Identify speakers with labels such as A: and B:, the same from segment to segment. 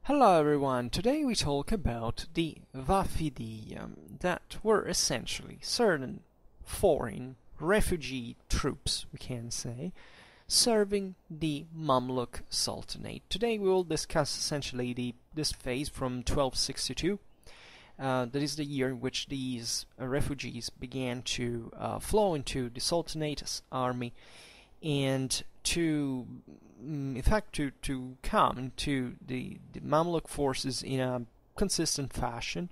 A: Hello everyone, today we talk about the Wafidiyya, that were essentially certain foreign refugee troops, we can say, serving the Mamluk Sultanate. Today we will discuss essentially this phase from 1262, that is the year in which these refugees began to flow into the Sultanate's army and to in fact to come into the Mamluk forces in a consistent fashion,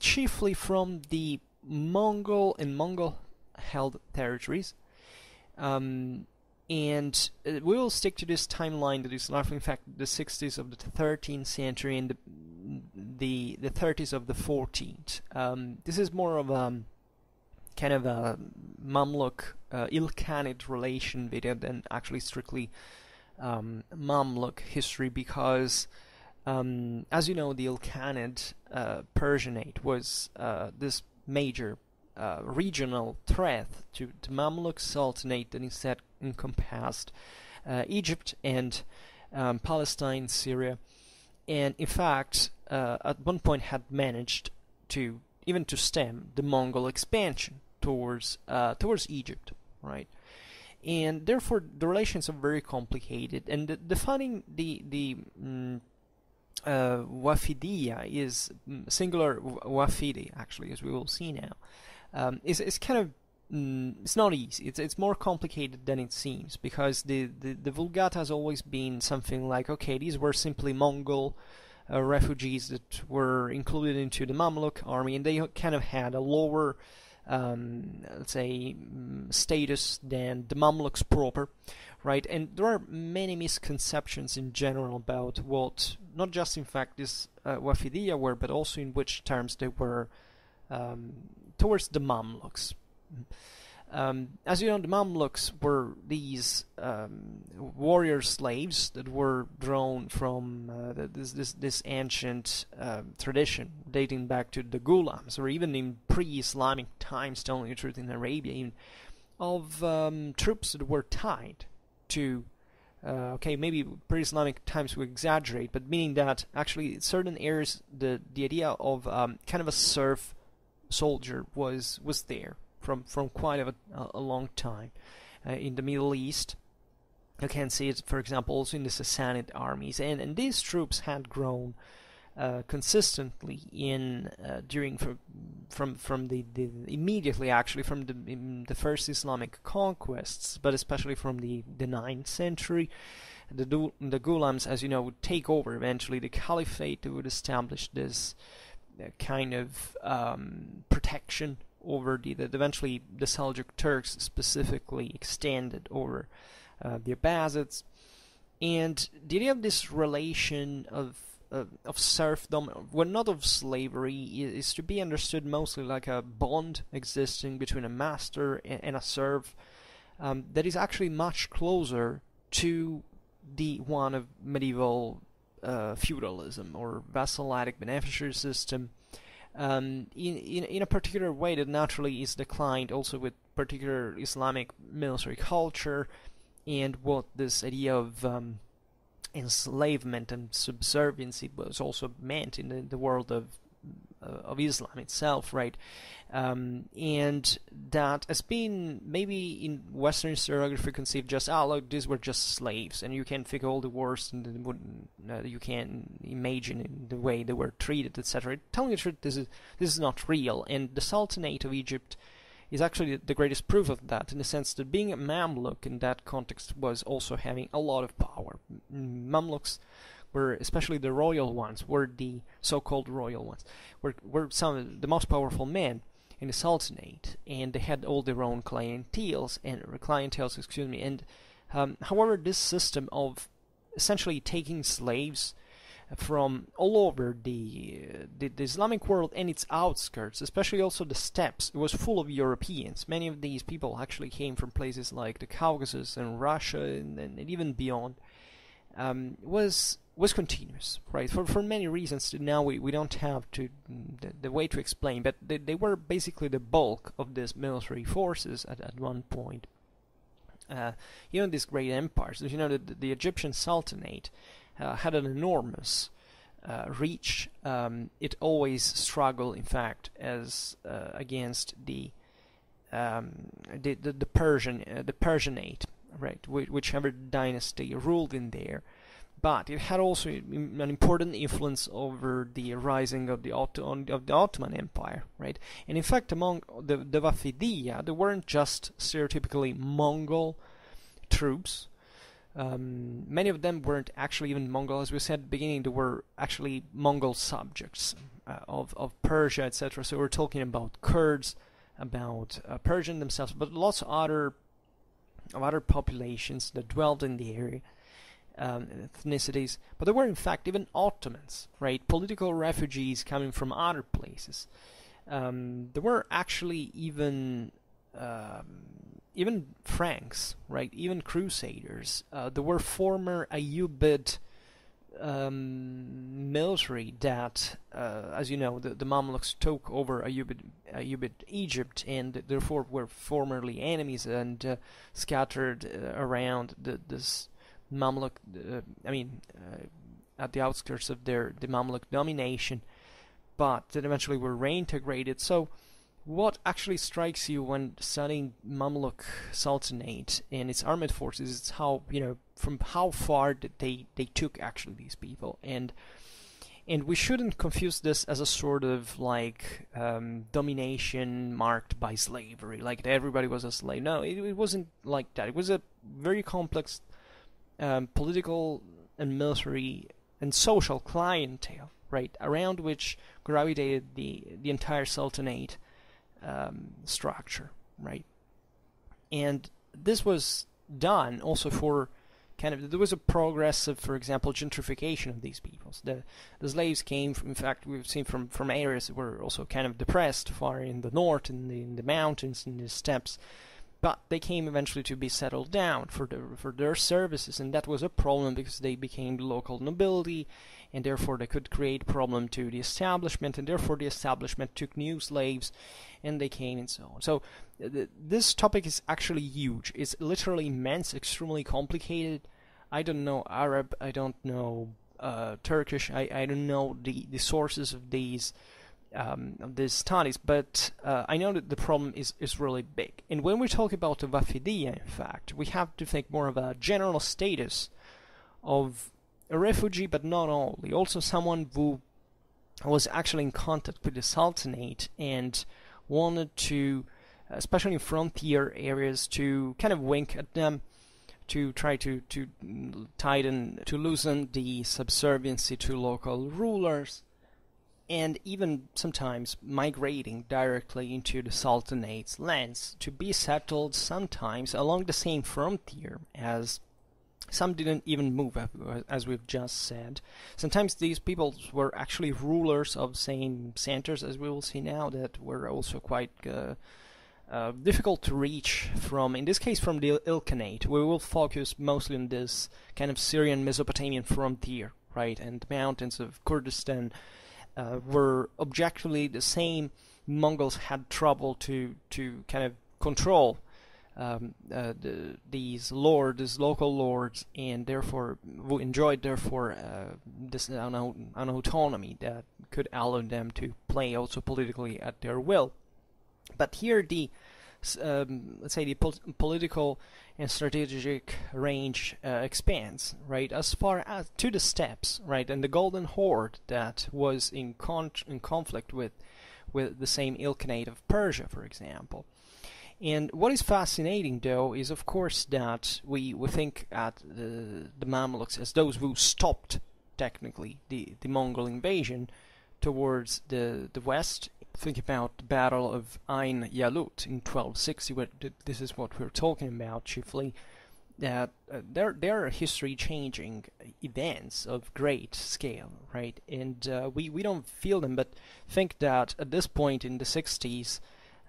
A: chiefly from the Mongol and Mongol held territories, and we will stick to this timeline that is roughly in fact the 60s of the 13th century and the 30s of the 14th. This is more of a kind of a Mamluk Ilkhanate relation video than actually strictly Mamluk history, because as you know, the Ilkhanate Persianate was this major regional threat to the Mamluk Sultanate that instead encompassed Egypt and Palestine, Syria, and in fact at one point had managed to even to stem the Mongol expansion towards Egypt, right? And therefore the relations are very complicated. And defining the Wafidiyya is singular Wafidi, actually, as we will see now. Is kind of it's not easy. It's more complicated than it seems, because the Vulgata has always been something like, okay, these were simply Mongol refugees that were included into the Mamluk army, and they kind of had a lower let's say status than the Mamluks proper, right? And there are many misconceptions in general about what, not just in fact this Wafidiyya were, but also in which terms they were towards the Mamluks. As you know, the Mamluks were these warrior slaves that were drawn from this ancient tradition dating back to the Ghulams, or even in pre-Islamic times, telling the truth, in Arabia, even, of troops that were tied to okay, maybe pre-Islamic times we exaggerate, but meaning that actually in certain areas the idea of kind of a serf soldier was there from quite a long time. In the Middle East, you can see it, for example, also in the Sassanid armies, and these troops had grown consistently in during from the immediately, actually, from the first Islamic conquests, but especially from the 9th century. The Ghulams, as you know, would take over eventually the caliphate. They would establish this kind of protection over the eventually the Seljuk Turks specifically extended over the Abbasids. And the idea of this relation of serfdom, well, not of slavery, is to be understood mostly like a bond existing between a master and a serf, that is actually much closer to the one of medieval feudalism or vassalitic beneficiary system, in a particular way that naturally is declined also with particular Islamic military culture, and what this idea of enslavement and subserviency was also meant in the world of Islam itself, right? And that has been maybe in Western historiography conceived just, look, these were just slaves, and you can think all the worst and you can imagine in the way they were treated, etc. Telling the truth, this is not real, and the Sultanate of Egypt is actually the greatest proof of that, in the sense that being a Mamluk in that context was also having a lot of power. Mamluks were, especially the royal ones, were the so-called royal ones, were some of the most powerful men in the Sultanate, and they had all their own clienteles, and however, this system of essentially taking slaves from all over the Islamic world and its outskirts, especially also the steppes, it was full of Europeans. Many of these people actually came from places like the Caucasus and Russia and even beyond. Was continuous, right? For many reasons that now we don't have the way to explain, but they were basically the bulk of these military forces at one point. These great empires. The Egyptian Sultanate had an enormous reach, it always struggled, in fact, as against the Persianate, right, whichever dynasty ruled in there. But it had also an important influence over the rising of the Ottoman Empire, right? And in fact, among the Wafidiyya, they weren't just stereotypically Mongol troops. Many of them weren't actually even Mongol. As we said at the beginning, they were actually Mongol subjects of Persia, etc. So we're talking about Kurds, about Persian themselves, but lots of other populations that dwelled in the area. Ethnicities, but there were in fact even Ottomans, right? Political refugees coming from other places. There were actually even Franks, right? Even Crusaders. There were former Ayyubid military that, as you know, the Mamluks took over Ayyubid Egypt, and therefore were formerly enemies and scattered around this Mamluk, at the outskirts of the Mamluk domination, but that eventually were reintegrated. So what actually strikes you when studying Mamluk Sultanate and its armed forces is how, from how far they took actually these people, and we shouldn't confuse this as a sort of like domination marked by slavery, like that everybody was a slave. No, it wasn't like that. It was a very complex political and military and social clientele, right, around which gravitated the entire Sultanate structure, right? And this was done also for there was a progressive, for example, gentrification of these peoples. The slaves came, in fact, we've seen from areas that were also kind of depressed, far in the north, in the mountains, in the steppes. But they came eventually to be settled down for their services, and that was a problem because they became the local nobility, and therefore they could create problem to the establishment, and therefore the establishment took new slaves, and they came and so on. So this topic is actually huge. It's literally immense, extremely complicated. I don't know Arab, I don't know Turkish, I don't know the sources of these studies, but I know that the problem is really big. And when we talk about the Wafidiyya, in fact, we have to think more of a general status of a refugee, but not only. Also someone who was actually in contact with the Sultanate and wanted to, especially in frontier areas, to kind of wink at them, to try to loosen the subserviency to local rulers, and even sometimes migrating directly into the Sultanate's lands to be settled sometimes along the same frontier, as some didn't even move, as we've just said. Sometimes these peoples were actually rulers of same centers, as we will see now, that were also quite difficult to reach from, in this case, from the Ilkhanate. We will focus mostly on this kind of Syrian Mesopotamian frontier, right, and the mountains of Kurdistan were objectively the same. Mongols had trouble to kind of control these local lords, and therefore enjoyed this an autonomy that could allow them to play also politically at their will. But here the let's say the political and strategic range expands, right, as far as to the steppes, right, and the Golden Horde that was in conflict with the same Ilkhanate of Persia, for example. And what is fascinating, though, is of course that we think at the Mamluks as those who stopped technically the Mongol invasion towards the west. Think about the Battle of Ain Yalut in 1260. This is what we're talking about chiefly. That there are history-changing events of great scale, right? And we don't feel them, but think that at this point in the 60s,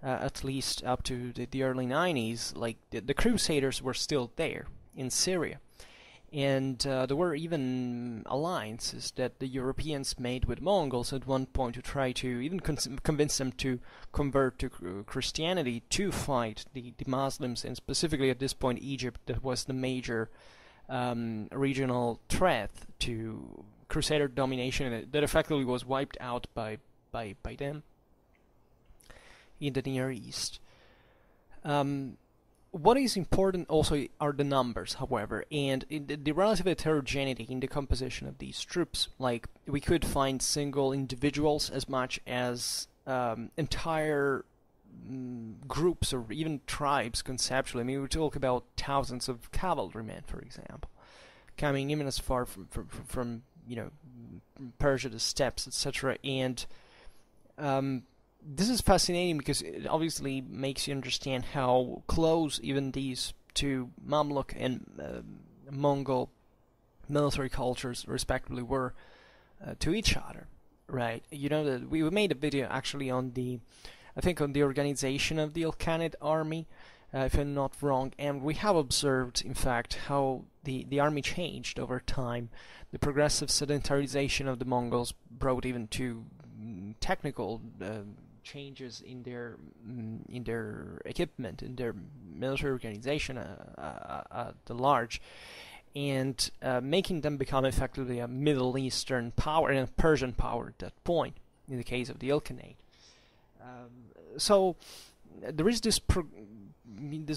A: at least up to the early 90s, like the Crusaders were still there in Syria. And there were even alliances that the Europeans made with Mongols at one point to try to even convince them to convert to Christianity to fight the Muslims, and specifically at this point Egypt, that was the major regional threat to Crusader domination that effectively was wiped out by them in the Near East. What is important also are the numbers, however, and the relative heterogeneity in the composition of these troops. Like, we could find single individuals as much as entire groups or even tribes conceptually. I mean, we talk about thousands of cavalrymen, for example, coming even as far from you know, Persia, the steppes, etc. And this is fascinating because it obviously makes you understand how close even these two Mamluk and Mongol military cultures respectively were to each other, right? You know, that we made a video actually on the, I think, on the organization of the Ilkhanate army, if I'm not wrong, and we have observed, in fact, how the army changed over time. The progressive sedentarization of the Mongols brought even to technical changes in their equipment, in their military organization at the large, and making them become effectively a Middle Eastern power and a Persian power at that point, in the case of the Ilkhanate. So there is this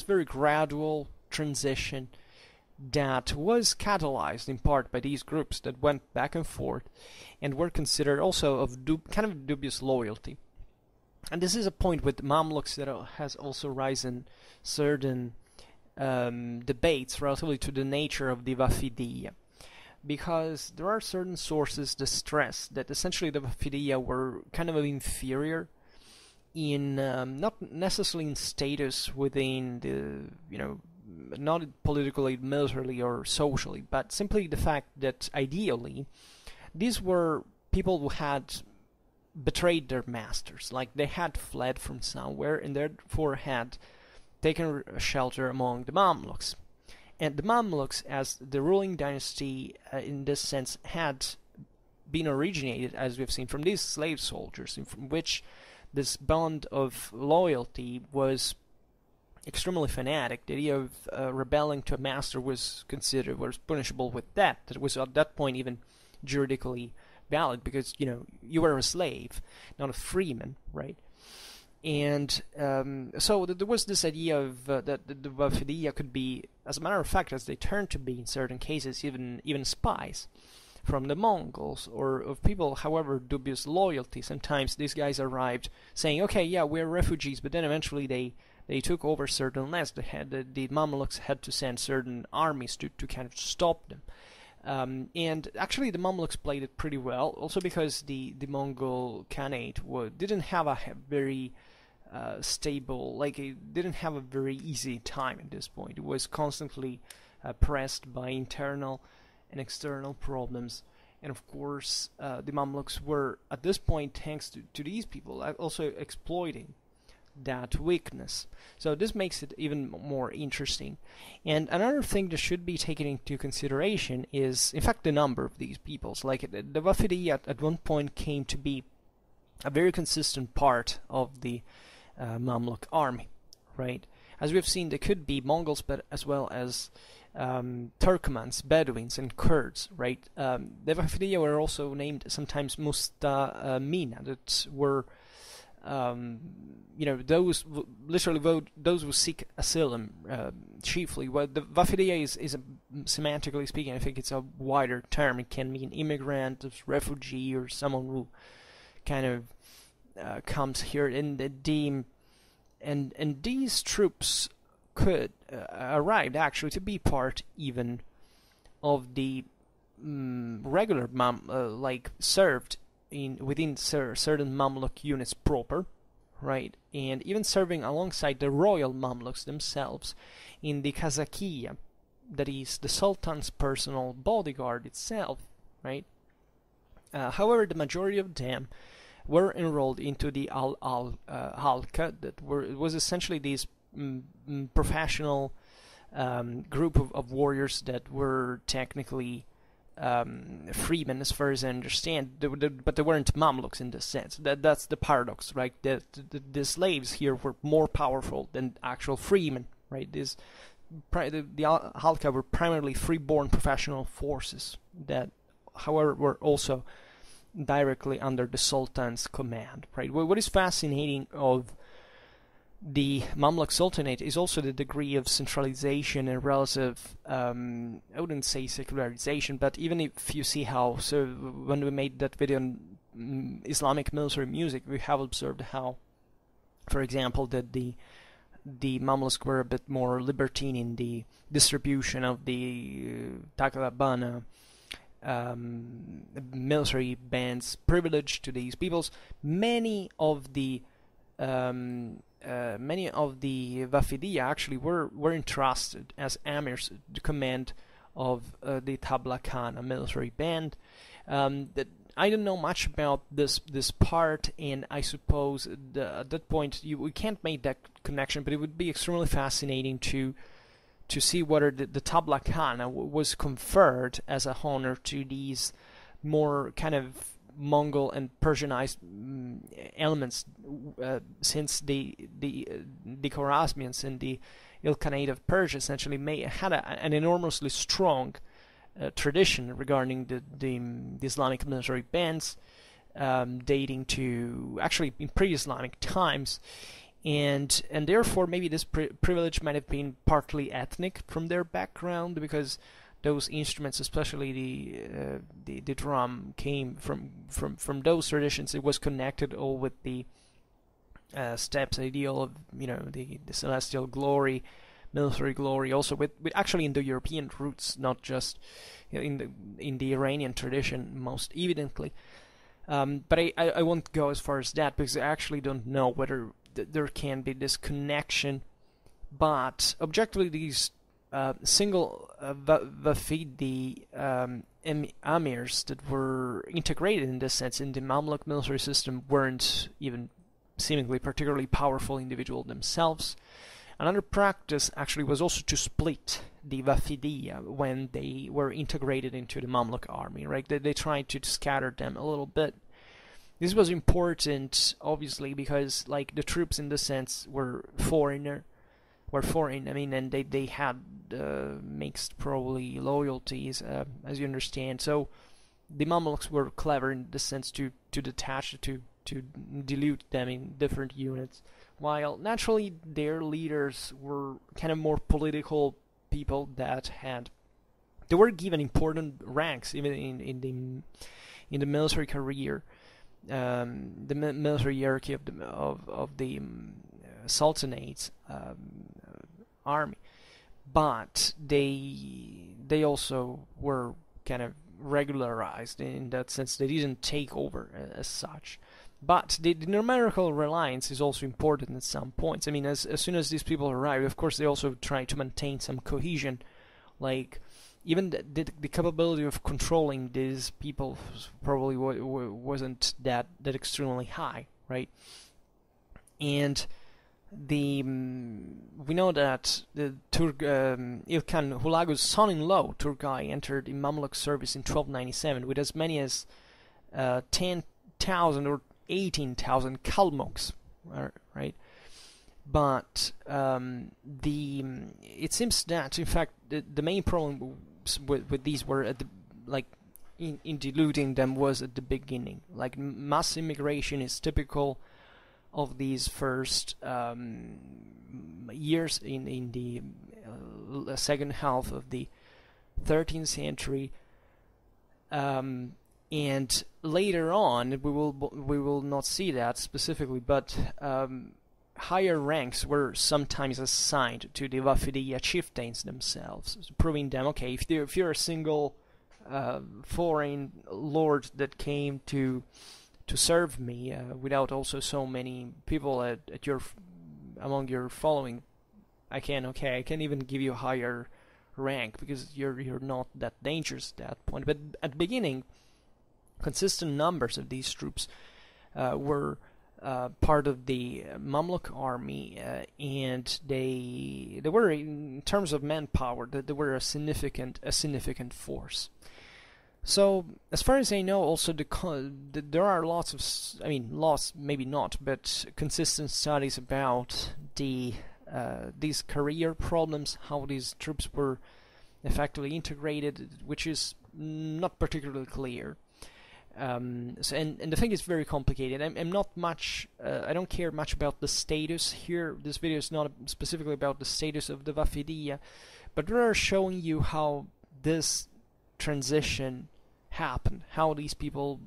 A: very gradual transition that was catalyzed in part by these groups that went back and forth and were considered also of kind of dubious loyalty. And this is a point with Mamluks that has also risen certain debates relatively to the nature of the Wafidiyya, because there are certain sources that stress that essentially the Wafidiyya were kind of inferior in not necessarily in status within the, you know, not politically, militarily, or socially, but simply the fact that ideally these were people who had betrayed their masters, like they had fled from somewhere and therefore had taken shelter among the Mamluks. And the Mamluks, as the ruling dynasty in this sense, had been originated, as we've seen, from these slave soldiers, from which this bond of loyalty was extremely fanatic. The idea of rebelling to a master was punishable with death. It was at that point even juridically valid, because, you know, you were a slave, not a freeman, right? And so there was this idea of that the Wafidiyya could be, as a matter of fact, as they turned to be in certain cases, even spies from the Mongols, or of people, however dubious loyalty. Sometimes these guys arrived saying, okay, yeah, we're refugees, but then eventually they took over certain lands. The Mamluks had to send certain armies to kind of stop them. And actually the Mamluks played it pretty well, also because the Mongol Khanate didn't have a very stable, like, it didn't have a very easy time at this point. It was constantly pressed by internal and external problems, and of course the Mamluks were at this point, thanks to these people, also exploiting that weakness. So this makes it even more interesting. And another thing that should be taken into consideration is, in fact, the number of these peoples. Like, the Wafidiyya at one point came to be a very consistent part of the Mamluk army, right? As we've seen, there could be Mongols, but as well as Turkmens, Bedouins, and Kurds, right? The Wafidiyya were also named sometimes Mustamina, that were you know, those those who seek asylum, chiefly. Well, the Wafidiyya is semantically speaking, I think it's a wider term. It can mean immigrant, refugee, or someone who kind of comes here. And these troops could arrive actually to be part even of the regular like served within certain Mamluk units proper, right? And even serving alongside the royal Mamluks themselves in the Kazakiyya, that is the Sultan's personal bodyguard itself, right? However, the majority of them were enrolled into the Halka, that was essentially these professional group of warriors that were technically freemen, as far as I understand, but they weren't Mamluks in this sense. That's the paradox, right? The slaves here were more powerful than actual freemen, right? The Halka were primarily freeborn professional forces that however, were also directly under the Sultan's command, right? What is fascinating of the Mamluk Sultanate is also the degree of centralization and relative, I wouldn't say secularization, but even if you see how, so when we made that video on Islamic military music, we have observed how, for example, that the Mamluks were a bit more libertine in the distribution of the Taklabana military bands privilege to these peoples. Many of the Wafidiyya actually were entrusted as emirs the command of the Tablakhan, military band. That I don't know much about this part, and I suppose at that point we can't make that connection, but it would be extremely fascinating to see whether the Tablakhan was conferred as a honor to these more kind of Mongol and Persianized elements, since the Khwarezmians and the Ilkhanate of Persia essentially had an enormously strong tradition regarding the Islamic military bands, dating to actually in pre-Islamic times, and therefore maybe this privilege might have been partly ethnic from their background, because those instruments, especially the drum, came from those traditions. It was connected all with the steppes ideal of the celestial glory, military glory, also with actually Indo-European roots, not just in the Iranian tradition most evidently. But I won't go as far as that, because I actually don't know whether there can be this connection. But objectively, these single Wafidi emirs that were integrated in this sense in the Mamluk military system weren't even seemingly particularly powerful individuals themselves. Another practice actually was also to split the Wafidiyya when they were integrated into the Mamluk army, right? They tried to scatter them a little bit. This was important, obviously, because like the troops in this sense were foreign, and they had mixed probably loyalties, as you understand. So the Mamluks were clever in the sense to detach, to dilute them in different units, while naturally their leaders were kind of more political people they were given important ranks even in the military career, the military hierarchy of the Sultanate's army, but they also were kind of regularized in that sense. They didn't take over as such. But the numerical reliance is also important at some points. I mean, as soon as these people arrive, of course, they also try to maintain some cohesion. Like, even the capability of controlling these people probably wasn't that extremely high, right? And we know that the Ilkhan Hulagu's son-in-law Turgay entered in Mamluk service in 1297 with as many as 10,000 or 18,000 Kalmuks, right? But it seems that in fact the main problem with these were at in diluting them was at the beginning. Like, mass immigration is typical of these first years in the second half of the 13th century, and later on we will not see that specifically, but higher ranks were sometimes assigned to the Wafidiyya chieftains themselves, proving them, okay, if you're a single foreign lord that came to serve me without also so many people among your following, I can even give you a higher rank because you're not that dangerous at that point. But at the beginning, consistent numbers of these troops were part of the Mamluk army, and they were, in terms of manpower, they were a significant force. So, as far as I know, also there are lots of, lots maybe not, but consistent studies about these career problems, how these troops were effectively integrated, which is not particularly clear. So and the thing is very complicated. I'm not much. I don't care much about the status here. This video is not specifically about the status of the Wafidiyya, but we're showing you how this transition happened, how these people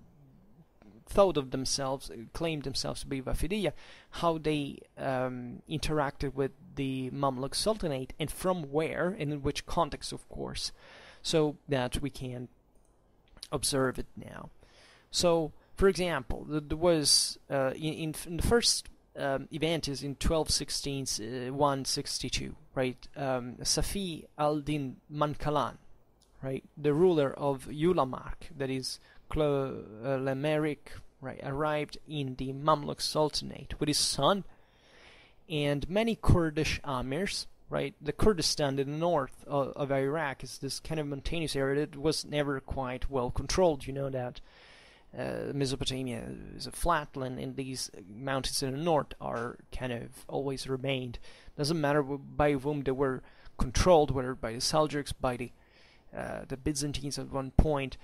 A: thought of themselves, claimed themselves to be Wafidiyya, how they interacted with the Mamluk Sultanate, and from where, and in which context, of course, so that we can observe it now. So, for example, there was in the first event is in 1216, 162, right? Shahab Aldin Mankalan, right, the ruler of Ulamark, that is Lemeric, right, arrived in the Mamluk Sultanate with his son and many Kurdish amirs, right? The Kurdistan in the north of Iraq is this kind of mountainous area that was never quite well controlled. You know that Mesopotamia is a flatland, and these mountains in the north are kind of always remained. Doesn't matter by whom they were controlled, whether by the Seljuks, by the Byzantines at one point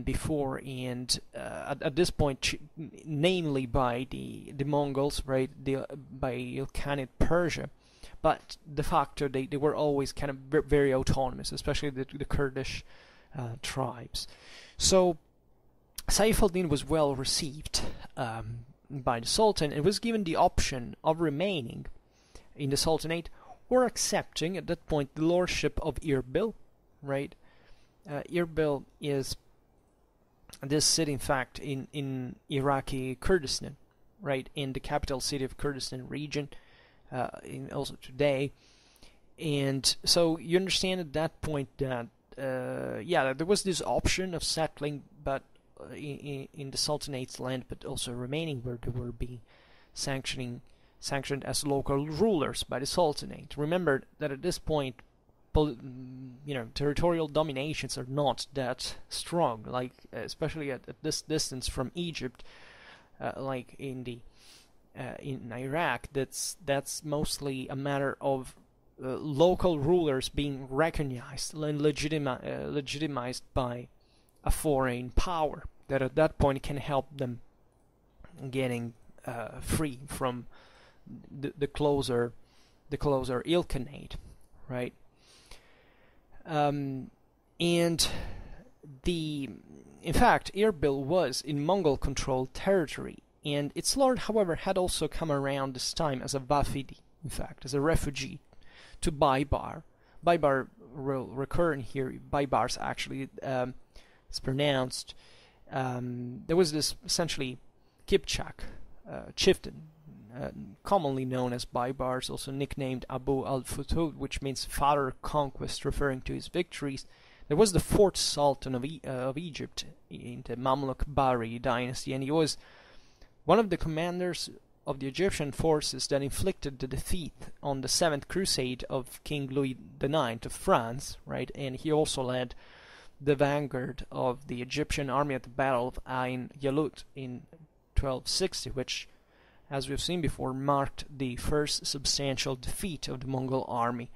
A: before, and at this point, namely by the Mongols, right? By Ilkhanate Persia. But de facto, they were always kind of very autonomous, especially the Kurdish tribes. So Saif al-Din was well received by the Sultan and was given the option of remaining in the Sultanate or accepting at that point the lordship of Irbil, right? Irbil is this city, in fact, in Iraqi Kurdistan, right, in the capital city of Kurdistan region, also today. And so you understand at that point that yeah, there was this option of settling, but in the Sultanate's land, but also remaining where they were being sanctioned as local rulers by the Sultanate. Remember that at this point, territorial dominations are not that strong, like especially at this distance from Egypt, like in Iraq. That's mostly a matter of local rulers being recognized and legitimized by a foreign power that at that point can help them getting free from the closer Ilkhanate, right? In fact, Irbil was in Mongol-controlled territory, and its lord, however, had also come around this time as a Wafidi, in fact, as a refugee, to Bybar. Bybar will recur in here. Bybars, actually, it's pronounced. There was this, essentially, Kipchak, chieftain, commonly known as Bybars, also nicknamed Abu al-Futud, which means father of conquest, referring to his victories. There was the fourth sultan of Egypt in the Mamluk Bari dynasty, and he was one of the commanders of the Egyptian forces that inflicted the defeat on the 7th Crusade of King Louis IX of France, right? And he also led the vanguard of the Egyptian army at the Battle of Ain Jalut in 1260, which, as we've seen before, marked the first substantial defeat of the Mongol army,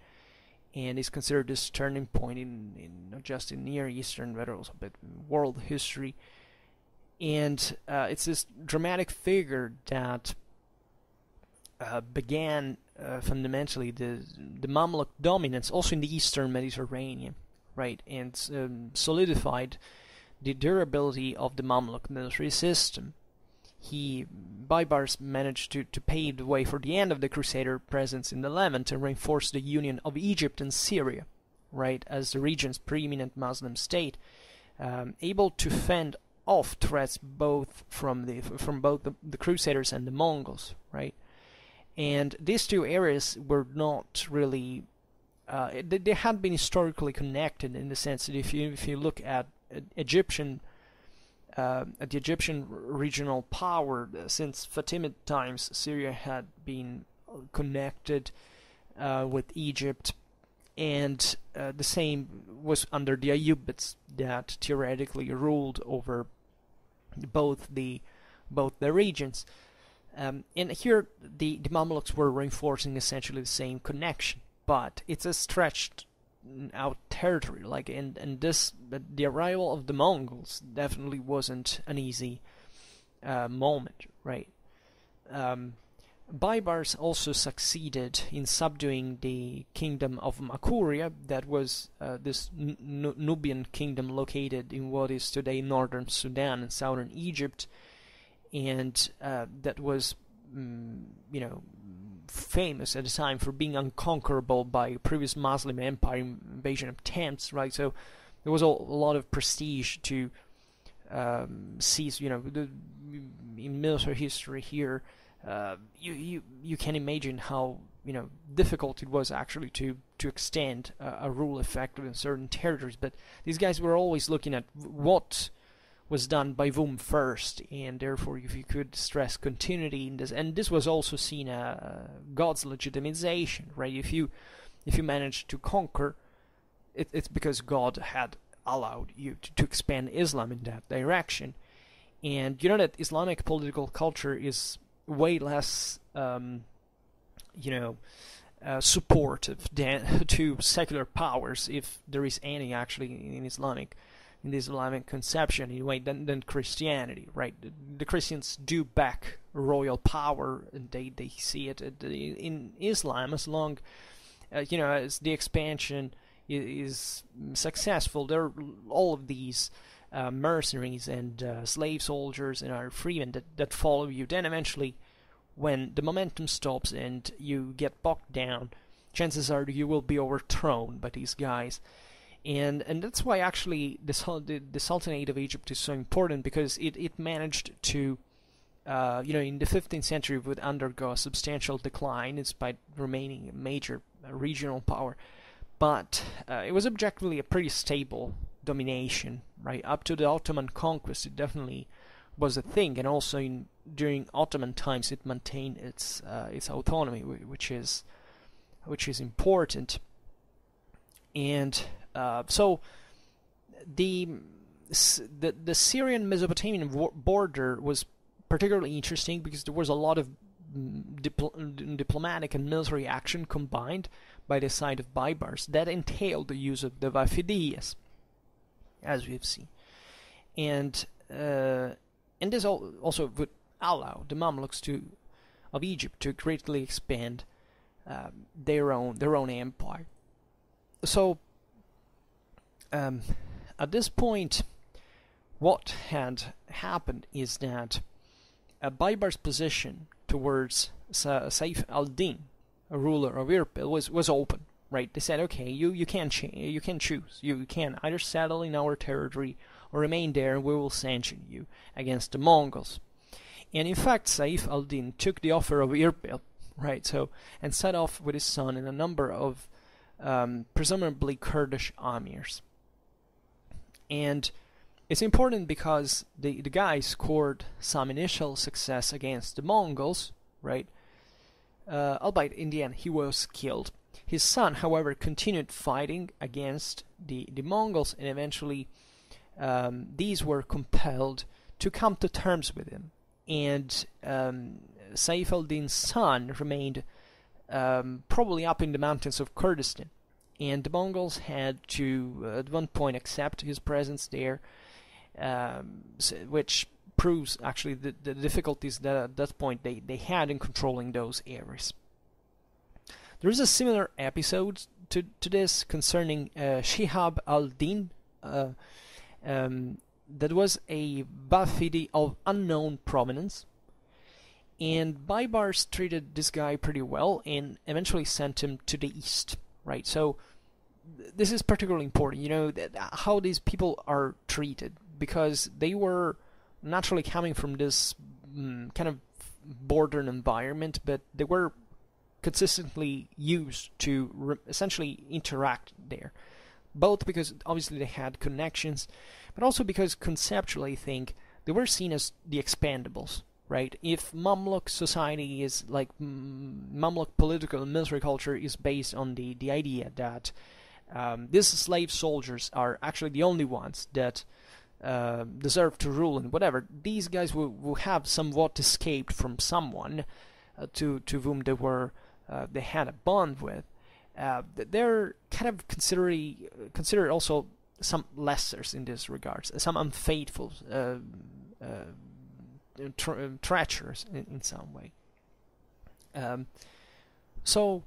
A: and is considered this turning point in not just in Near Eastern, but also in world history. And it's this dramatic figure that began fundamentally the Mamluk dominance also in the Eastern Mediterranean, right, and solidified the durability of the Mamluk military system. Bybars managed to pave the way for the end of the Crusader presence in the Levant and reinforce the union of Egypt and Syria, right, as the region's preeminent Muslim state, able to fend off threats both from both the Crusaders and the Mongols, right. And these two areas were not really they had been historically connected in the sense that if you look at the Egyptian regional power, since Fatimid times, Syria had been connected with Egypt, and the same was under the Ayyubids that theoretically ruled over both the regions. And here the Mamluks were reinforcing essentially the same connection, but it's a stretched out territory. Like, and this, the arrival of the Mongols definitely wasn't an easy moment, right? Bybars also succeeded in subduing the kingdom of Makuria, that was this Nubian kingdom located in what is today northern Sudan and southern Egypt, and that was, famous at the time for being unconquerable by previous Muslim empire invasion attempts, right? So there was a lot of prestige to seize, in military history here. You can imagine how difficult it was actually to extend a rule effective in certain territories. But these guys were always looking at what was done by whom first, and therefore, if you could stress continuity in this, and this was also seen as God's legitimization, right? If you managed to conquer, it's because God had allowed you to expand Islam in that direction. And you know that Islamic political culture is way less, supportive to secular powers, if there is any actually in the Islamic conception anyway, than Christianity, right? The Christians do back royal power, and they see it in Islam as long as the expansion is successful. There are all of these mercenaries and slave soldiers and our freemen that follow you. Then eventually, when the momentum stops and you get bogged down, chances are you will be overthrown by these guys. And that's why actually the Sultanate of Egypt is so important, because it managed to, in the 15th century would undergo a substantial decline despite remaining a major regional power. But it was objectively a pretty stable domination, right? Up to the Ottoman conquest, it definitely was a thing, and also during Ottoman times, it maintained its autonomy, which is important. And so the Syrian Mesopotamian border was particularly interesting because there was a lot of diplomatic and military action combined by the side of Bybars that entailed the use of the Wafidiyyas, as we've seen, and this also would allow the Mamluks of Egypt to greatly expand their own empire. So at this point, what had happened is that Bybars' position towards Shahab Aldin, a ruler of Irbil, was open. Right? They said, okay, you can choose. You can either settle in our territory or remain there, and we will sanction you against the Mongols. And in fact, Shahab Aldin took the offer of Irbil, right? So, and set off with his son and a number of presumably Kurdish emirs. And it's important because the guy scored some initial success against the Mongols, right? Albeit in the end he was killed. His son, however, continued fighting against the Mongols, and eventually these were compelled to come to terms with him. And Shahab al-Din's son remained probably up in the mountains of Kurdistan, and the Mongols had to at one point accept his presence there, which proves actually the difficulties that at that point they had in controlling those areas. There is a similar episode to this concerning Shahab Aldin, that was a Wafidi of unknown prominence, and Bybars treated this guy pretty well and eventually sent him to the east, right? So this is particularly important, how these people are treated, because they were naturally coming from this kind of border environment, but they were consistently used to essentially interact there, both because obviously they had connections, but also because conceptually I think they were seen as the expandables, right? If Mamluk society is like Mamluk political and military culture is based on the idea that these slave soldiers are actually the only ones that deserve to rule and whatever, these guys will have somewhat escaped from someone to whom they had a bond with. they're kind of considered also some lessers in this regards, some unfaithful, treacherous in some way. So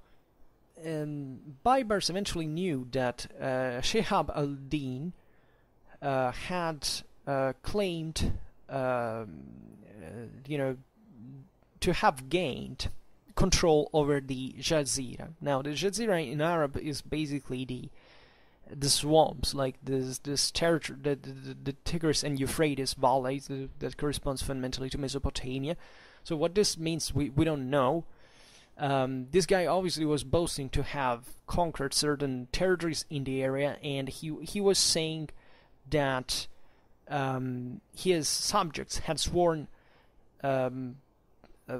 A: Bybars eventually knew that Shahab Aldin had claimed, to have gained control over the Jazira. Now, the Jazira in Arab is basically the swamps, like this territory, the Tigris and Euphrates valleys that corresponds fundamentally to Mesopotamia. So what this means, we don't know. This guy obviously was boasting to have conquered certain territories in the area, and he was saying that his subjects had sworn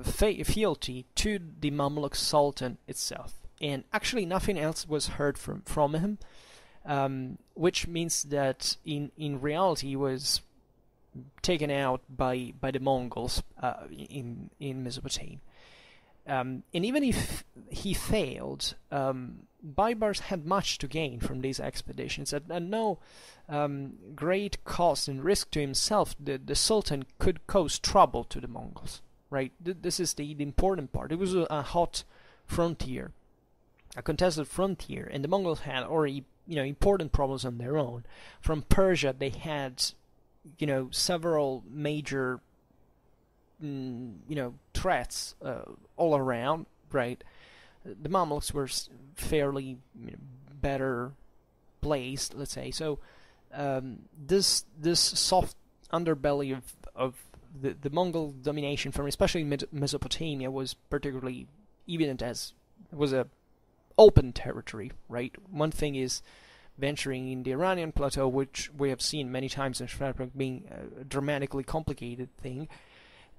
A: fealty to the Mamluk Sultan itself, and actually nothing else was heard from him, which means that in reality he was taken out by the Mongols in Mesopotamia. And even if he failed, Bybars had much to gain from these expeditions. At no great cost and risk to himself, the Sultan could cause trouble to the Mongols. Right? This is the important part. It was a hot frontier, a contested frontier, and the Mongols had already important problems on their own. From Persia, they had several major threats all around, right? The Mamluks were fairly better placed, let's say. So this soft underbelly of the Mongol domination from especially Mesopotamia was particularly evident, as it was a open territory, right? One thing is venturing in the Iranian plateau, which we have seen many times in Schwerpunkt being a dramatically complicated thing.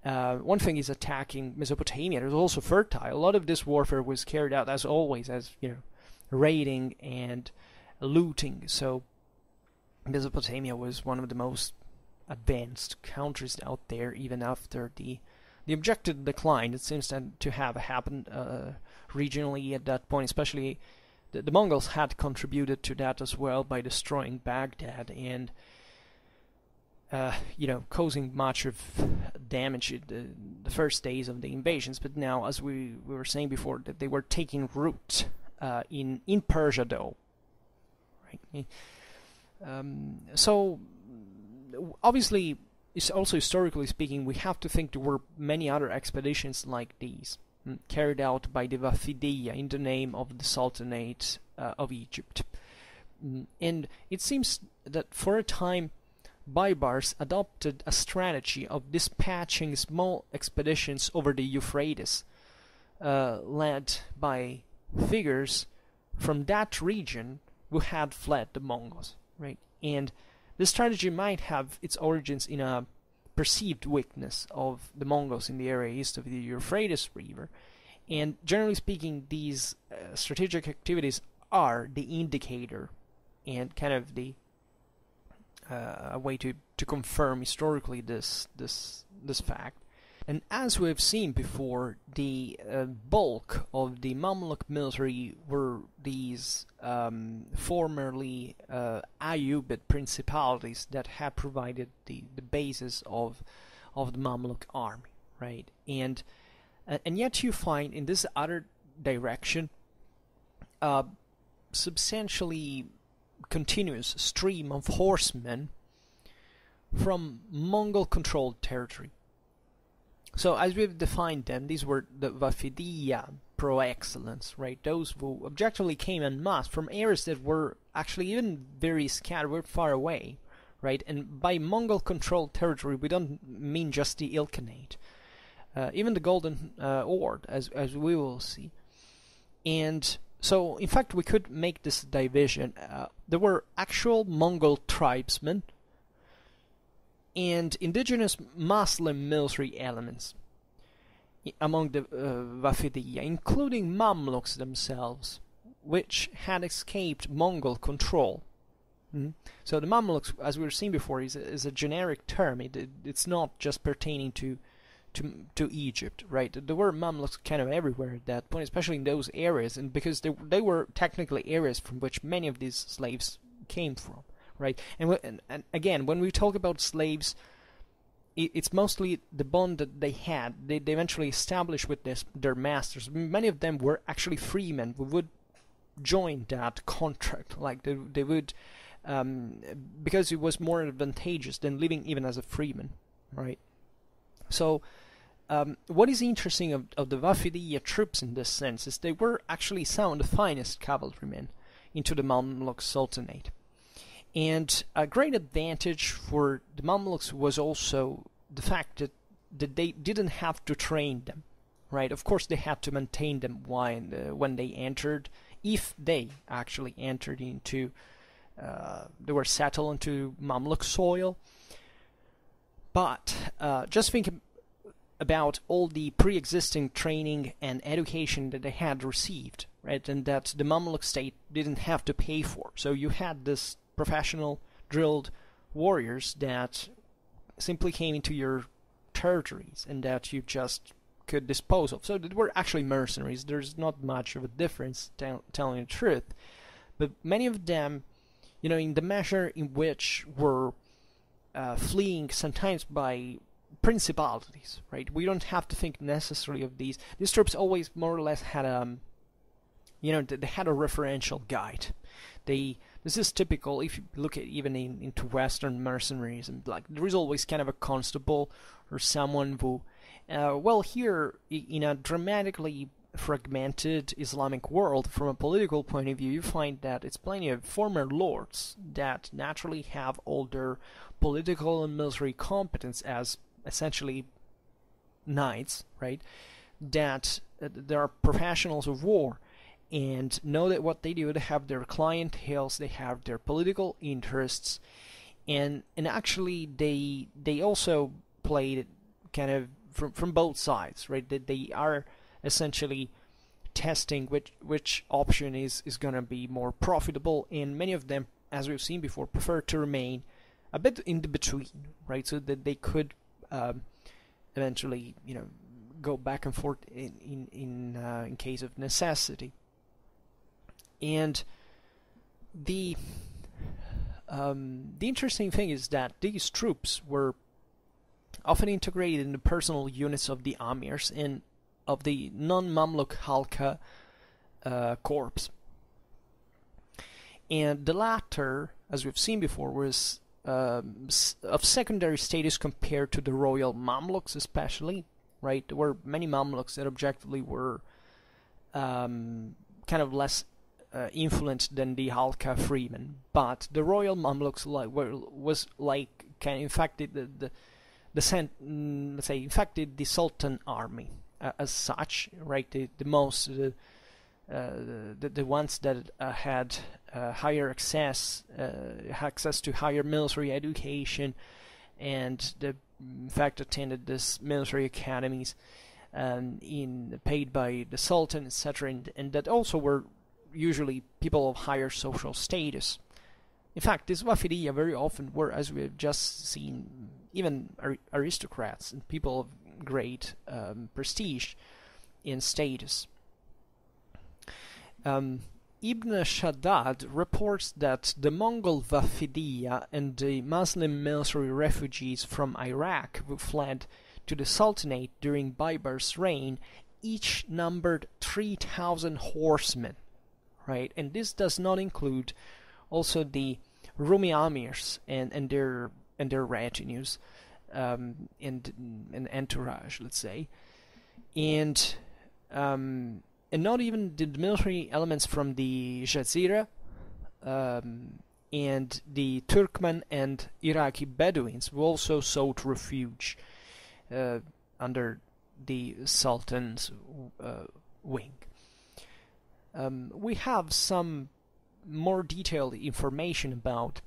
A: One thing is attacking Mesopotamia. It was also fertile. A lot of this warfare was carried out, as always, as raiding and looting. So Mesopotamia was one of the most advanced countries out there, even after the objected decline. It seems to have happened regionally at that point. Especially the Mongols had contributed to that as well by destroying Baghdad and causing much of damage the first days of the invasions. But now, as we were saying before, that they were taking root in Persia, though. Right? So obviously, it's also historically speaking, we have to think there were many other expeditions like these carried out by the Wafidiyya in the name of the Sultanate of Egypt. And it seems that for a time Bybars adopted a strategy of dispatching small expeditions over the Euphrates, led by figures from that region who had fled the Mongols, right? And this strategy might have its origins in a perceived weakness of the Mongols in the area east of the Euphrates River. And generally speaking, these strategic activities are the indicator and kind of the a way to confirm historically this fact. And as we have seen before, the bulk of the Mamluk military were these formerly Ayyubid principalities that had provided the basis of the Mamluk army, right? And yet you find in this other direction a substantially continuous stream of horsemen from Mongol-controlled territory. So as we've defined them, these were the Wafidiyya pro excellence, right? Those who objectively came en masse from areas that were actually even very scattered, were far away, right? And by Mongol-controlled territory, we don't mean just the Ilkhanate, even the Golden Horde, as we will see. And so, in fact, we could make this division. There were actual Mongol tribesmen and indigenous Muslim military elements among the Wafidiyya, including Mamluks themselves, which had escaped Mongol control. So the Mamluks, as we were seeing before, is a generic term. It's not just pertaining to to Egypt, right? There were Mamluks kind of everywhere at that point, especially in those areas, and because they were technically areas from which many of these slaves came from, right? And again, when we talk about slaves, it's mostly the bond that they had. They eventually established with their masters. Many of them were actually freemen who would join that contract, like they would, because it was more advantageous than living even as a freeman, right? So what is interesting of the Wafidiyya troops in this sense is they were actually some of the finest cavalrymen into the Mamluk Sultanate. And a great advantage for the Mamluks was also the fact that they didn't have to train them, right? Of course, they had to maintain them when they entered, if they actually entered into, they were settled into Mamluk soil. But just think about all the pre-existing training and education that they had received, right? And that the Mamluk state didn't have to pay for. So you had this professional drilled warriors that simply came into your territories and that you just could dispose of. So they were actually mercenaries. There's not much of a difference, telling the truth. But many of them, you know, in the measure in which were fleeing sometimes by principalities, right? We don't have to think necessarily of these. These troops always more or less had you know, they had a referential guide. This is typical if you look at even into Western mercenaries, and like there is always kind of a constable or someone who, well, here in a dramatically fragmented Islamic world, from a political point of view, you find that it's plenty of former lords that naturally have all their political and military competence as essentially knights, right? That there are professionals of war and know that what they do, they have their clienteles, they have their political interests, and actually they also played kind of from both sides, right? That they are essentially testing which option is going to be more profitable, and many of them, as we've seen before, prefer to remain a bit in the between, right? So that they could eventually, you know, go back and forth in case of necessity. And the interesting thing is that these troops were often integrated in the personal units of the amirs and of the non-Mamluk Halka corps. And the latter, as we've seen before, was of secondary status compared to the royal Mamluks, especially, right? There were many Mamluks that objectively were kind of less influenced than the Halka freemen, but the royal Mamluks was like kind of infected let's say infected the Sultan army as such, right? The ones that had higher access to higher military education, and in fact attended this military academies paid by the Sultan, etc., and that also were usually people of higher social status. In fact, these Wafidiyya very often were, as we have just seen, even aristocrats and people of great prestige and status. Ibn Shaddad reports that the Mongol Wafidiyya and the Muslim military refugees from Iraq who fled to the Sultanate during Bybars' reign each numbered 3,000 horsemen, right? And this does not include also the Rumi amirs and their retinues and entourage, let's say, and not even the military elements from the Jazira and the Turkmen and Iraqi Bedouins who also sought refuge under the Sultan's wing. We have some more detailed information about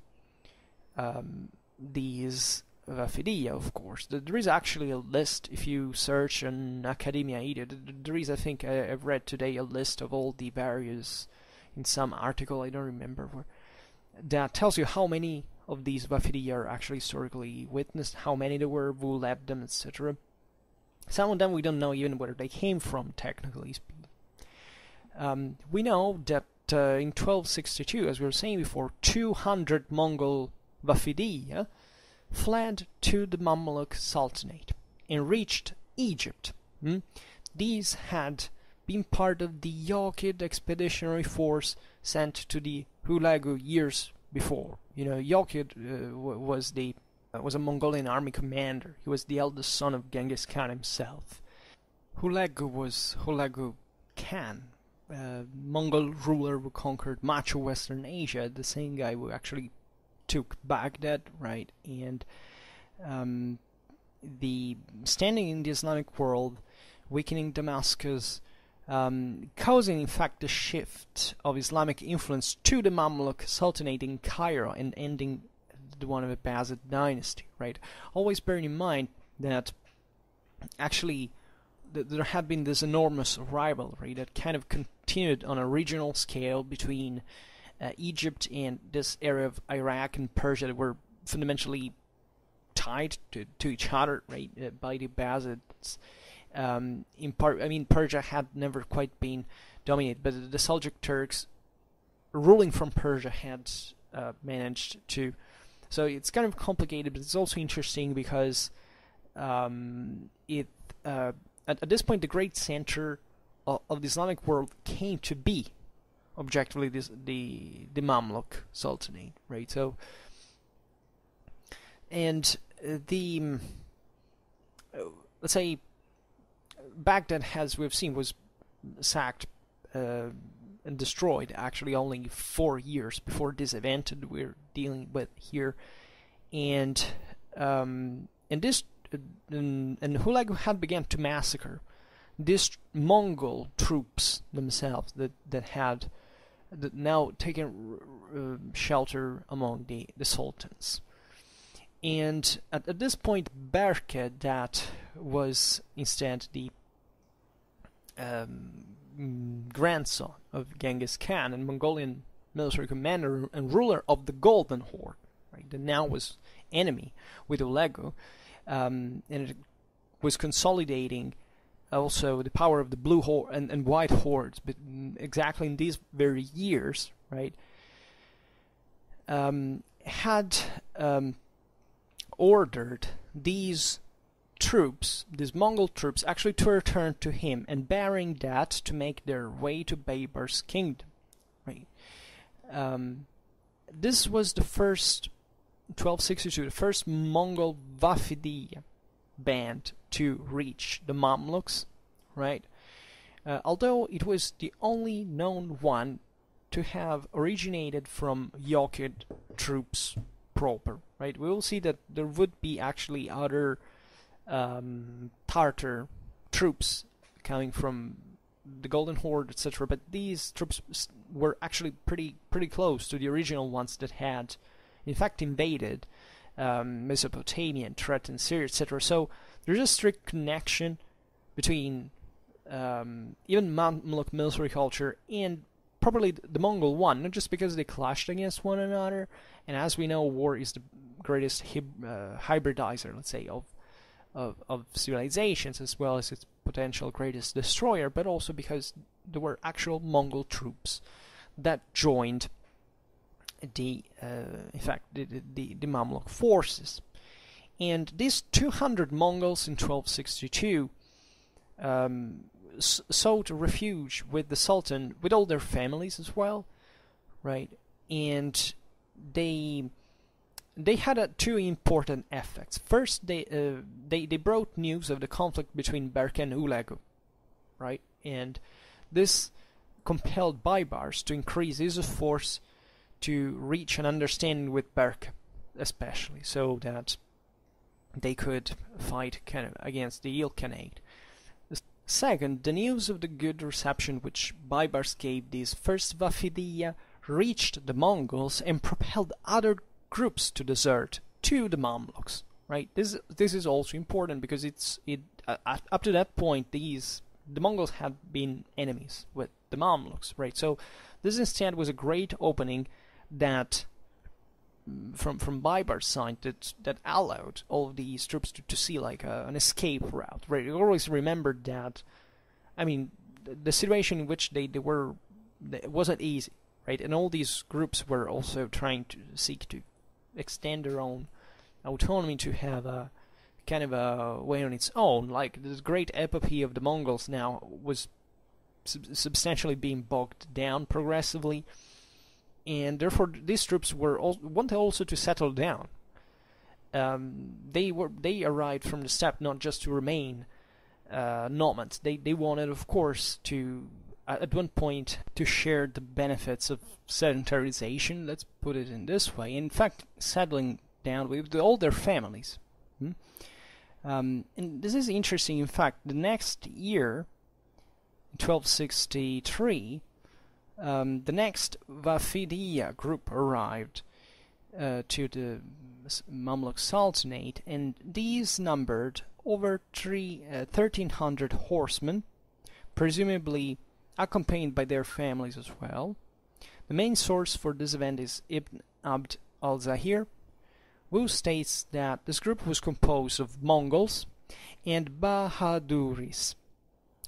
A: these Wafidiyya, of course. There is actually a list, if you search on Academia Ida, there is, I think, I've read today a list of all the various, in some article, I don't remember where, that tells you how many of these Wafidiyya are actually historically witnessed, how many there were, who led them, etc. Some of them we don't know even where they came from, technically speaking. We know that in 1262, as we were saying before, 200 Mongol Wafidiyya fled to the Mamluk Sultanate and reached Egypt. These had been part of the Yakid expeditionary force sent to the Hulagu years before. Yakid was a Mongolian army commander. He was the eldest son of Genghis Khan himself. Hulagu was Hulagu Khan, Mongol ruler who conquered much of Western Asia, the same guy who actually took Baghdad, right? And the standing in the Islamic world, weakening Damascus, causing in fact the shift of Islamic influence to the Mamluk Sultanate in Cairo and ending the one of the Abbasid dynasty, right? Always bearing in mind that actually there had been this enormous rivalry that kind of continued on a regional scale between Egypt and this area of Iraq and Persia that were fundamentally tied to each other, right, by the Abbasids. In part, Persia had never quite been dominated, but the Seljuk Turks ruling from Persia had managed to. So it's kind of complicated, but it's also interesting because at this point the great center of the Islamic world came to be objectively the Mamluk Sultanate, right? So, and let's say Baghdad, as we've seen, was sacked and destroyed actually only 4 years before this event that we're dealing with here, and Hulagu had begun to massacre these Mongol troops themselves that had now taken shelter among the sultans. And at this point, Berke, that was instead the grandson of Genghis Khan and Mongolian military commander and ruler of the Golden Horde, right, that now was enemy with Hulagu, and it was consolidating also the power of the Blue Horde and White Hordes, but exactly in these very years, right, had ordered these troops, these Mongol troops, actually to return to him, and bearing that to make their way to Bybars' kingdom, right. This was the first, 1262, the first Mongol Wafidiyya band to reach the Mamluks, right? Although it was the only known one to have originated from Yakid troops proper, right? We will see that there would be actually other Tartar troops coming from the Golden Horde, etc. But these troops were actually pretty close to the original ones that had, in fact, invaded Mesopotamia and threatened Syria, etc. So there's a strict connection between even Mamluk military culture and probably the Mongol one, not just because they clashed against one another, and as we know, war is the greatest hybridizer, let's say, of civilizations, as well as its potential greatest destroyer, but also because there were actual Mongol troops that joined the Mamluk forces. And these 200 Mongols in 1262 sought refuge with the Sultan, with all their families as well, right? And they had two important effects. First, they brought news of the conflict between Berke and Hulagu, right? And this compelled Bybars to increase his force to reach an understanding with Berke, especially, so that they could fight kind of against the Ilkhanate. Second, the news of the good reception which Bybars gave these first Wafidiyya reached the Mongols and propelled other groups to desert to the Mamluks. Right. This is also important because up to that point the Mongols had been enemies with the Mamluks. Right. So this instead was a great opening that from Bybars' side that allowed all of these troops to see like an escape route. Right, you always remembered that. I mean, the situation in which they were, it wasn't easy, right? And all these groups were also trying to seek to extend their own autonomy, to have a kind of a way on its own. Like this great epopee of the Mongols now was substantially being bogged down progressively, and therefore these troops wanted also to settle down. They arrived from the steppe not just to remain nomads. They wanted, of course, to at one point to share the benefits of sedentarization. Let's put it in this way. In fact, settling down with all their families. And this is interesting. In fact, the next year, 1263, the next Wafidiyya group arrived to the Mamluk Sultanate, and these numbered over 1,300 horsemen, presumably accompanied by their families as well. The main source for this event is Ibn Abd al-Zahir, who states that this group was composed of Mongols and Bahaduris,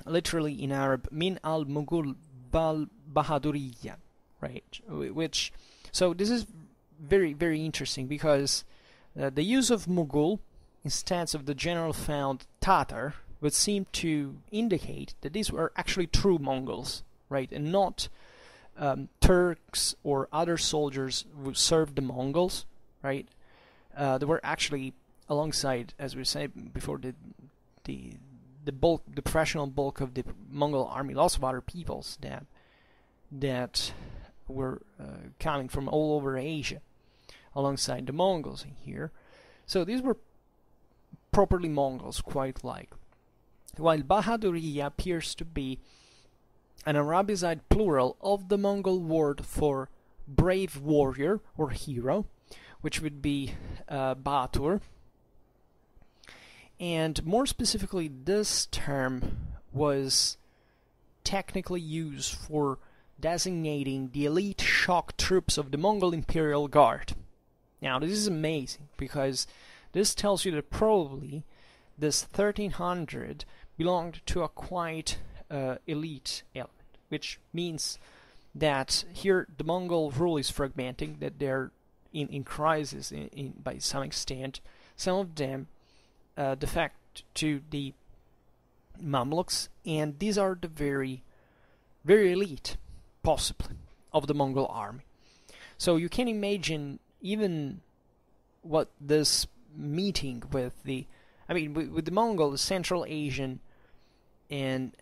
A: literally in Arab, Min al-Mughul Bahaduriyya, right? So this is very, very interesting, because the use of Mughul instead of the general found Tatar would seem to indicate that these were actually true Mongols, right, and not Turks or other soldiers who served the Mongols, right? They were actually alongside, as we said before, the professional bulk of the Mongol army, lots of other peoples that were coming from all over Asia, alongside the Mongols in here. So these were properly Mongols, quite like. While Bahaduriyya appears to be an Arabicized plural of the Mongol word for brave warrior or hero, which would be Batur. And more specifically, this term was technically used for designating the elite shock troops of the Mongol Imperial Guard. Now, this is amazing, because this tells you that probably this 1,300 belonged to a quite elite element, which means that here the Mongol rule is fragmenting, that they're in crisis by some extent. Some of them defect to the Mamluks, and these are the very, very elite, possibly, of the Mongol army. So you can imagine even what this meeting with the Mongol, the Central Asian and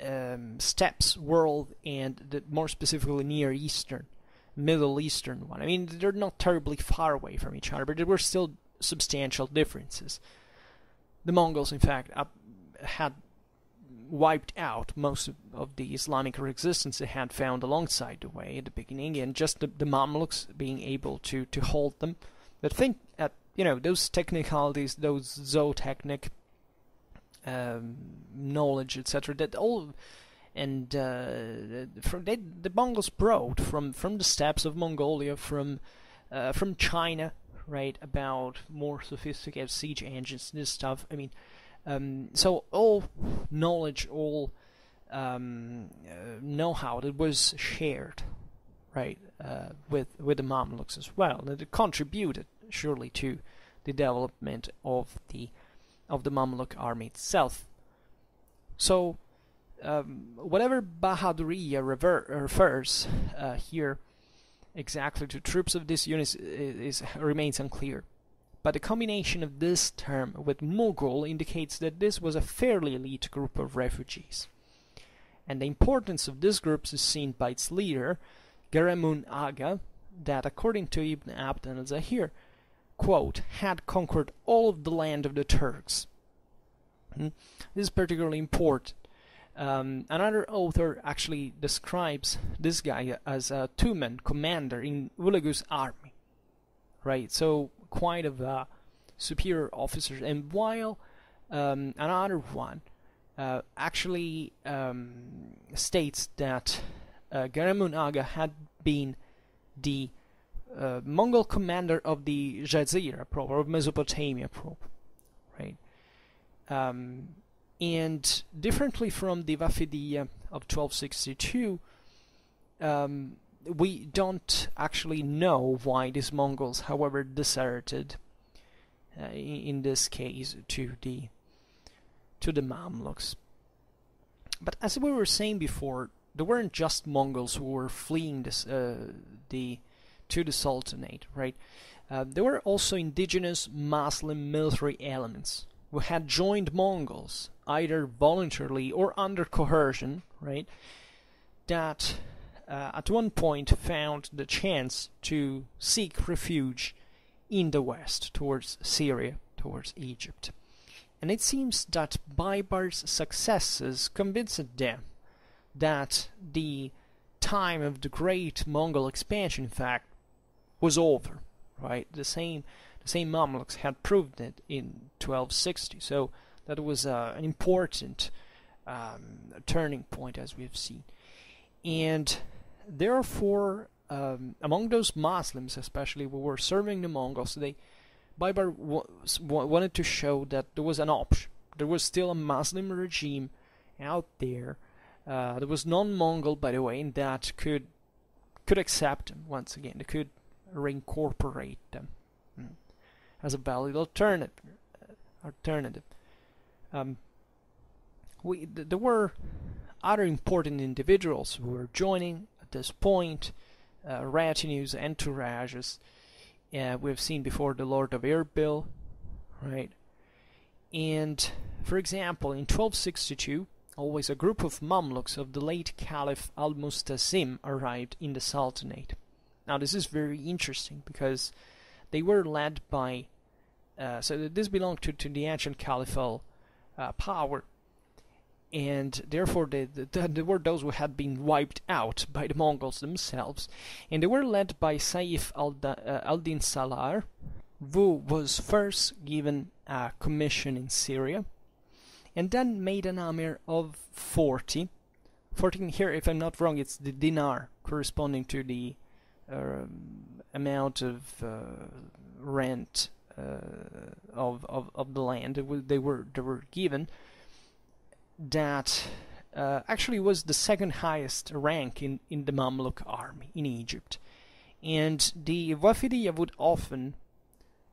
A: steppes world, and more specifically Near Eastern, Middle Eastern one. I mean, they're not terribly far away from each other, but there were still substantial differences. The Mongols, in fact, had wiped out most of the Islamic resistance they had found alongside the way at the beginning, and just the Mamluks being able to hold them. But think at those technicalities, those zootechnic knowledge, etc. That all, and the Mongols brought from the steppes of Mongolia, from China, right, about more sophisticated siege engines, this stuff. I mean, so all knowledge, all know-how that was shared, right, with the Mamluks as well, and it contributed surely to the development of the Mamluk army itself. So, whatever Bahaduriyya refers here exactly to troops of this unit remains unclear. But the combination of this term with Mughal indicates that this was a fairly elite group of refugees. And the importance of this group is seen by its leader, Geremun Aga, that according to Ibn Abd al-Zahir, quote, had conquered all of the land of the Turks. This is particularly important. Another author actually describes this guy as a two-man commander in Ulagu's army, right? So quite of a superior officer. And while another one actually states that Geremun Aga had been the Mongol commander of the Jazira proper, of Mesopotamia proper, right? And differently from the Wafidiyya of 1262, we don't actually know why these Mongols, however, deserted in this case to the Mamluks. But as we were saying before, there weren't just Mongols who were fleeing this, to the Sultanate, right? There were also indigenous Muslim military elements who had joined Mongols, either voluntarily or under coercion, right? That at one point found the chance to seek refuge in the west, towards Syria, towards Egypt. And it seems that Bybars' successes convinced them that the time of the great Mongol expansion, in fact, was over, right? The same Mamluks had proved it in 1260, so that was an important turning point, as we've seen. And therefore, among those Muslims, especially who were serving the Mongols, Bybar wanted to show that there was an option. There was still a Muslim regime out there. There was non-Mongol, by the way, and that could accept them once again. They could reincorporate them as a valid alternative. There were other important individuals who were joining at this point, retinues, entourages. We've seen before the Lord of Erbil, right? And, for example, in 1262, always a group of Mamluks of the late Caliph Al-Mustazim arrived in the Sultanate. Now, this is very interesting because they were led by... so this belonged to the ancient caliphal power, and therefore there were those who had been wiped out by the Mongols themselves, and they were led by Shahab Aldin Salar, who was first given a commission in Syria, and then made an amir of 14 here, if I'm not wrong, it's the dinar, corresponding to the amount of rent of the land they were given. That actually was the second highest rank in the Mamluk army in Egypt, and the Wafidiyya would often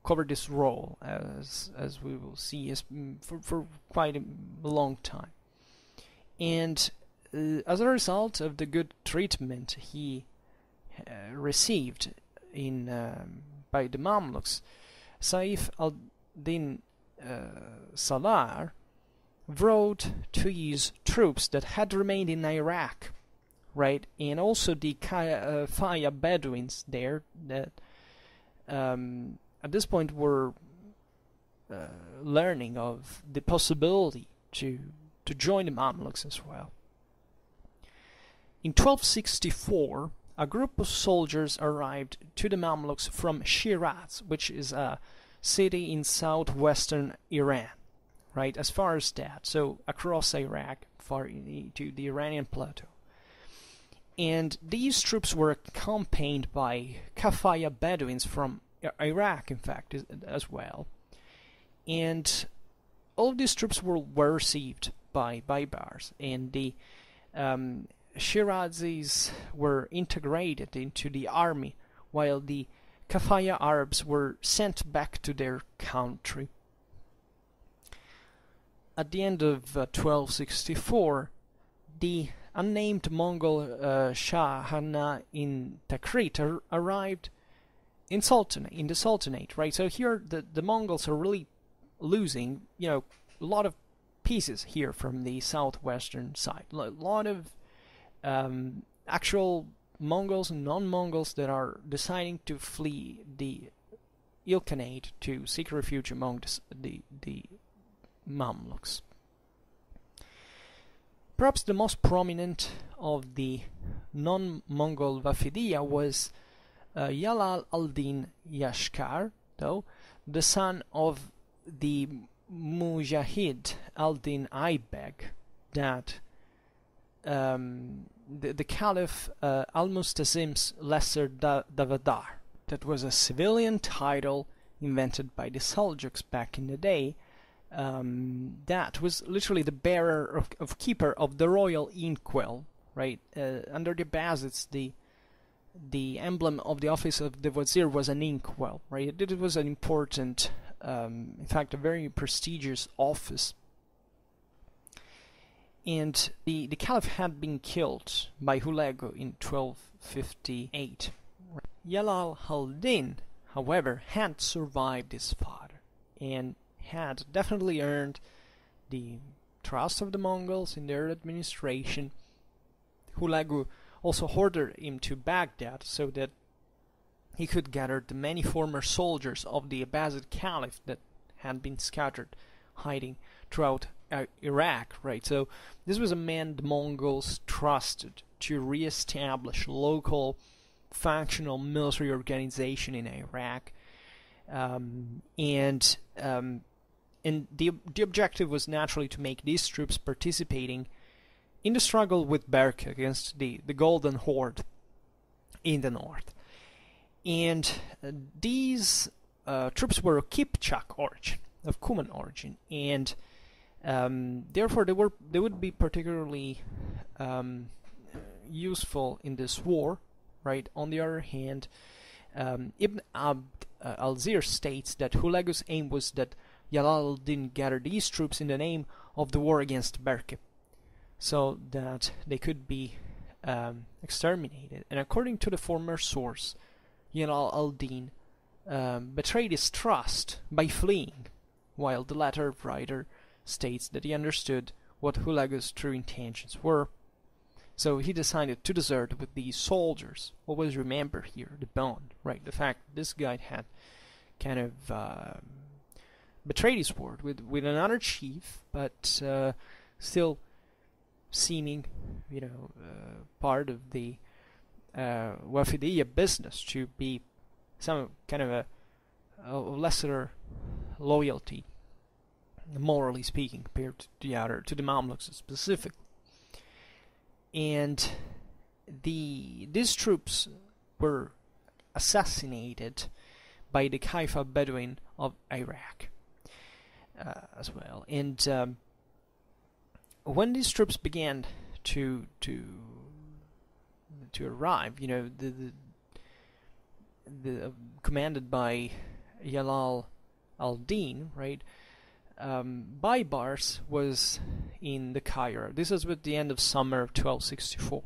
A: cover this role, as we will see, for quite a long time. And as a result of the good treatment he received by the Mamluks, Shahab Aldin Salar wrote to his troops that had remained in Iraq, right, and also the Kafaya Bedouins there that at this point were learning of the possibility to join the Mamluks as well. In 1264, a group of soldiers arrived to the Mamluks from Shiraz, which is a city in southwestern Iran, right, as far as that, so across Iraq, far to the Iranian plateau. And these troops were accompanied by Kafaya Bedouins from Iraq, in fact, as well. And all of these troops were well received by Bybars, and the Shirazis were integrated into the army, while the Kafaya Arabs were sent back to their country. At the end of 1264, the unnamed Mongol Shah Hanna in Takrit arrived in the Sultanate, right? So here the Mongols are really losing, a lot of pieces here from the southwestern side. A lot of actual Mongols and non-Mongols that are deciding to flee the Ilkhanate to seek refuge among the Mamluks. Perhaps the most prominent of the non-Mongol Wafidiyya was Jalal al-Din Yashkar, though, the son of the Mujahid al-Din Aibeg, that the Caliph al-Mustazim's lesser Davadar, that was a civilian title invented by the Seljuks back in the day, that was literally the bearer of keeper of the royal inkwell, right? Under the Abbasids, the emblem of the office of the Wazir was an inkwell, right? It was an important, in fact, a very prestigious office. And the Caliph had been killed by Hulagu in 1258. Jalal Aldin, however, had survived his father and had definitely earned the trust of the Mongols in their administration. Hulagu also ordered him to Baghdad so that he could gather the many former soldiers of the Abbasid Caliph that had been scattered, hiding throughout Iraq, right? So this was a man the Mongols trusted to re-establish local functional military organization in Iraq, and the objective was naturally to make these troops participating in the struggle with Berke against the Golden Horde in the north. And these troops were of Kipchak origin, of Kuman origin, and therefore they would be particularly useful in this war, right? On the other hand, Ibn Abd al-Zir states that Hulagu's aim was that Jalal al-Din gather these troops in the name of the war against Berke, so that they could be exterminated. And according to the former source, Jalal al-Din betrayed his trust by fleeing, while the latter writer states that he understood what Hulagu's true intentions were. So he decided to desert with these soldiers. Always remember here the bond, right? The fact that this guy had kind of betrayed his word with another chief, but still seeming, part of the Wafidiyya business to be some kind of a lesser loyalty, morally speaking, compared to the Mamluks specifically. And these troops were assassinated by the Kaifa Bedouin of Iraq as well. And when these troops began to arrive, the commanded by Jalal al-Din, right? Bybars was in the Cairo. This was at the end of summer of 1264.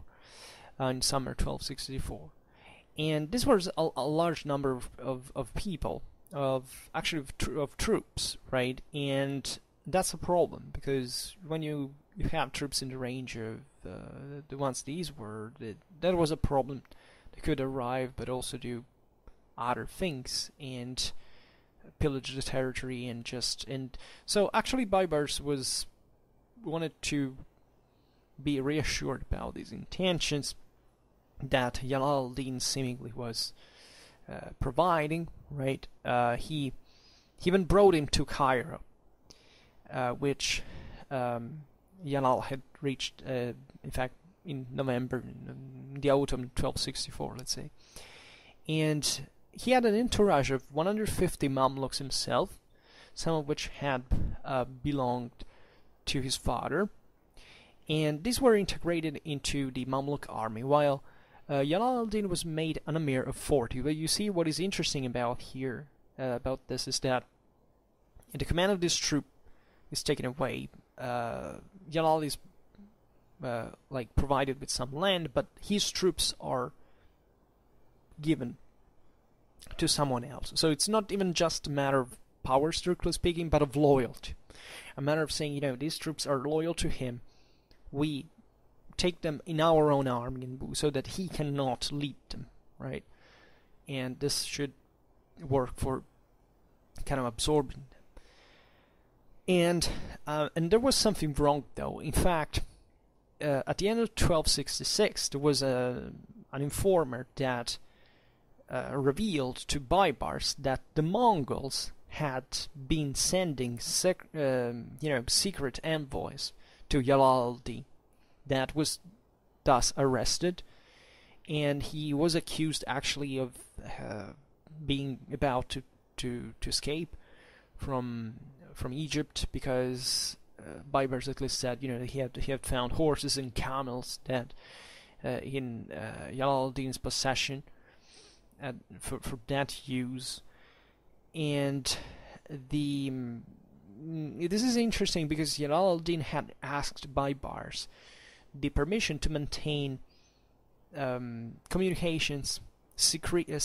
A: In summer 1264, and this was a large number of people, of troops, right? And that's a problem, because when you have troops in the range of the ones these were, that was a problem. They could arrive, but also do other things and pillage the territory, and so actually Bybars wanted to be reassured about these intentions that Jalal al-Din seemingly was providing, right? He even brought him to Cairo, which Jalal had reached, in fact, in November, in the autumn 1264, let's say. And he had an entourage of 150 Mamluks himself, some of which had belonged to his father, and these were integrated into the Mamluk army, while Jalal al-Din was made an emir of 40. But you see, what is interesting about this is that the command of this troop is taken away. Jalal is provided with some land, but his troops are given to someone else. So it's not even just a matter of power, strictly speaking, but of loyalty. A matter of saying, these troops are loyal to him. We take them in our own army so that he cannot lead them, right? And this should work for kind of absorbing them. And there was something wrong, though. In fact, at the end of 1266, there was an informer that revealed to Bybars that the Mongols had been sending secret envoys to Jalal al-Din, that was thus arrested, and he was accused actually of being about to escape from Egypt, because Bybars at least said, he had found horses and camels that in Jalal al-Din's possession for that use. And this is interesting because Jalal al-Din had asked Bybars the permission to maintain communications, sacred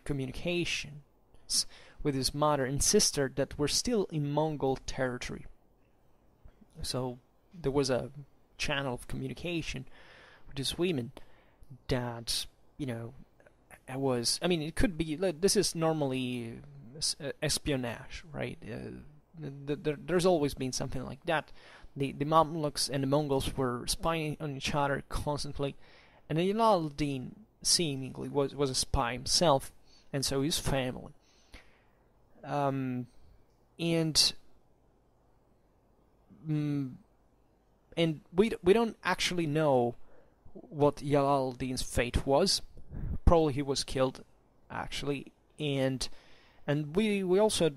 A: communications with his mother and sister that were still in Mongol territory. So there was a channel of communication with these women that, it could be, this is normally espionage, right? There's always been something like that. The Mamluks and the Mongols were spying on each other constantly, and Jalal al-Din seemingly was a spy himself, and so his family. And we don't actually know what Jalal al-Din's fate was. Probably he was killed, actually, and we also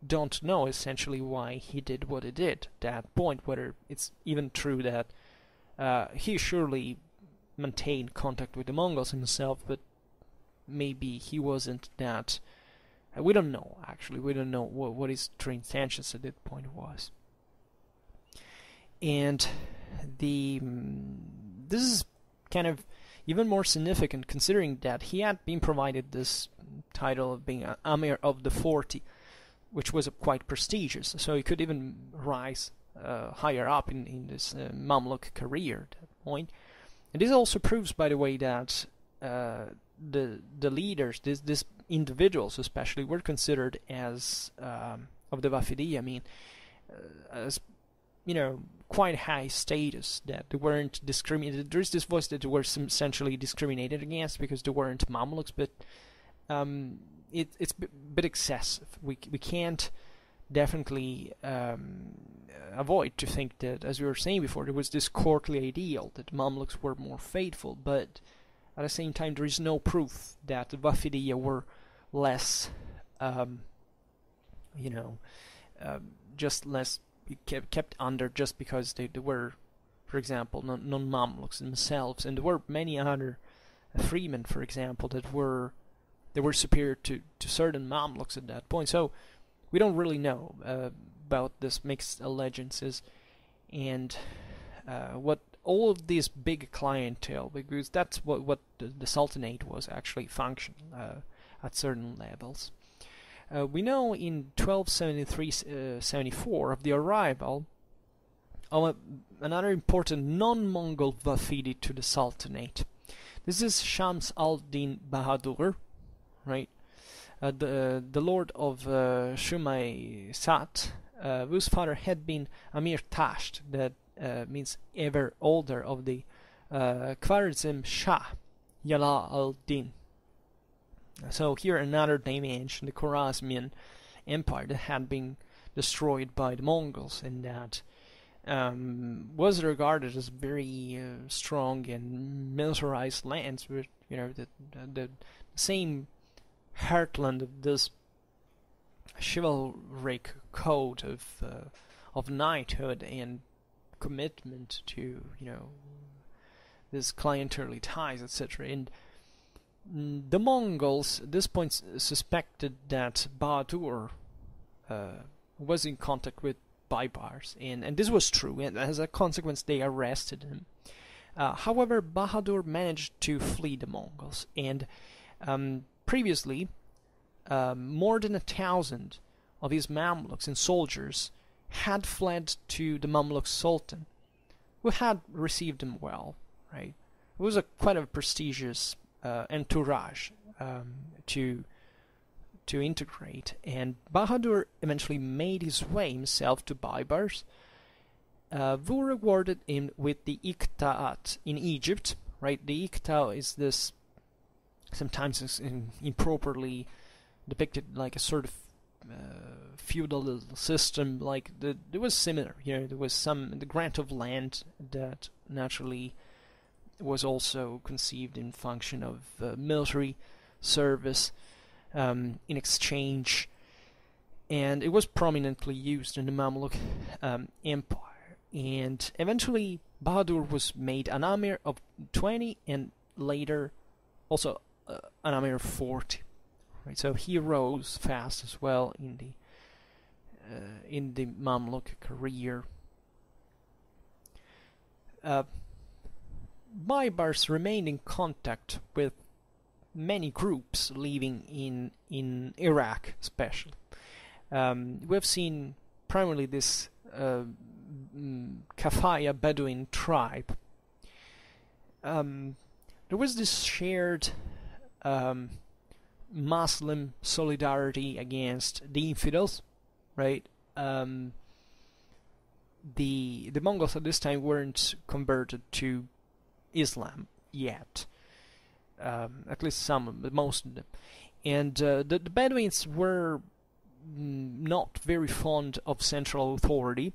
A: don't know essentially why he did what he did at that point, whether it's even true that he surely maintained contact with the Mongols himself, but maybe he wasn't that. We don't know, actually. We don't know what his true intentions at that point was. And this is kind of even more significant, considering that he had been provided this title of being Amir of the 40, which was quite prestigious, so he could even rise higher up in this Mamluk career at that point. And this also proves, by the way, that the leaders, these individuals especially, were considered as of the Wafidiyya, as quite high status, that they weren't discriminated. There is this voice that they were essentially discriminated against because they weren't Mamluks, but it's a bit excessive. We can't definitely avoid to think that, as we were saying before, there was this courtly ideal that Mamluks were more faithful, but at the same time there is no proof that the Wafidiyya were less, just less kept under just because they were, for example, non-Mamluks themselves, and there were many other freemen, for example, that were superior to certain Mamluks at that point. So we don't really know about this mixed allegiances and what all of this big clientele, because that's what the Sultanate was actually functioning at certain levels. We know in 1273-74 of the arrival of another important non-Mongol Wafidi to the Sultanate. This is Shams Aldin Bahadur, right? The lord of Shumai Sat, whose father had been Amir Tasht, that means ever older, of the Khwarizm Shah, Jalal al-Din. So here another dimension, the Khwarezmian Empire that had been destroyed by the Mongols, and that was regarded as very strong and militarized lands, with the same heartland of this chivalric code of knighthood and commitment to this clientelary ties, etc. And the Mongols at this point suspected that Bahadur was in contact with Bybars, and this was true, and as a consequence they arrested him. However, Bahadur managed to flee the Mongols, and previously more than 1,000 of his Mamluks and soldiers had fled to the Mamluk Sultan, who had received them well, right? It was quite a prestigious entourage to integrate, and Bahadur eventually made his way himself to Bybars, who rewarded him with the Iqta'at in Egypt, right? The Iqta is this, sometimes improperly depicted like a sort of feudal system. Like it was similar, there was the grant of land that naturally was also conceived in function of military service in exchange, and it was prominently used in the Mamluk Empire. And eventually Bahadur was made an Amir of 20, and later also an Amir of 40. Right, so he rose fast as well in the Mamluk career. Bybars remained in contact with many groups living in Iraq, especially. We have seen primarily this Kafaya Bedouin tribe. There was this shared Muslim solidarity against the infidels, right? The Mongols at this time weren't converted to Islam yet, at least some, but most of them. And the Bedouins were not very fond of central authority.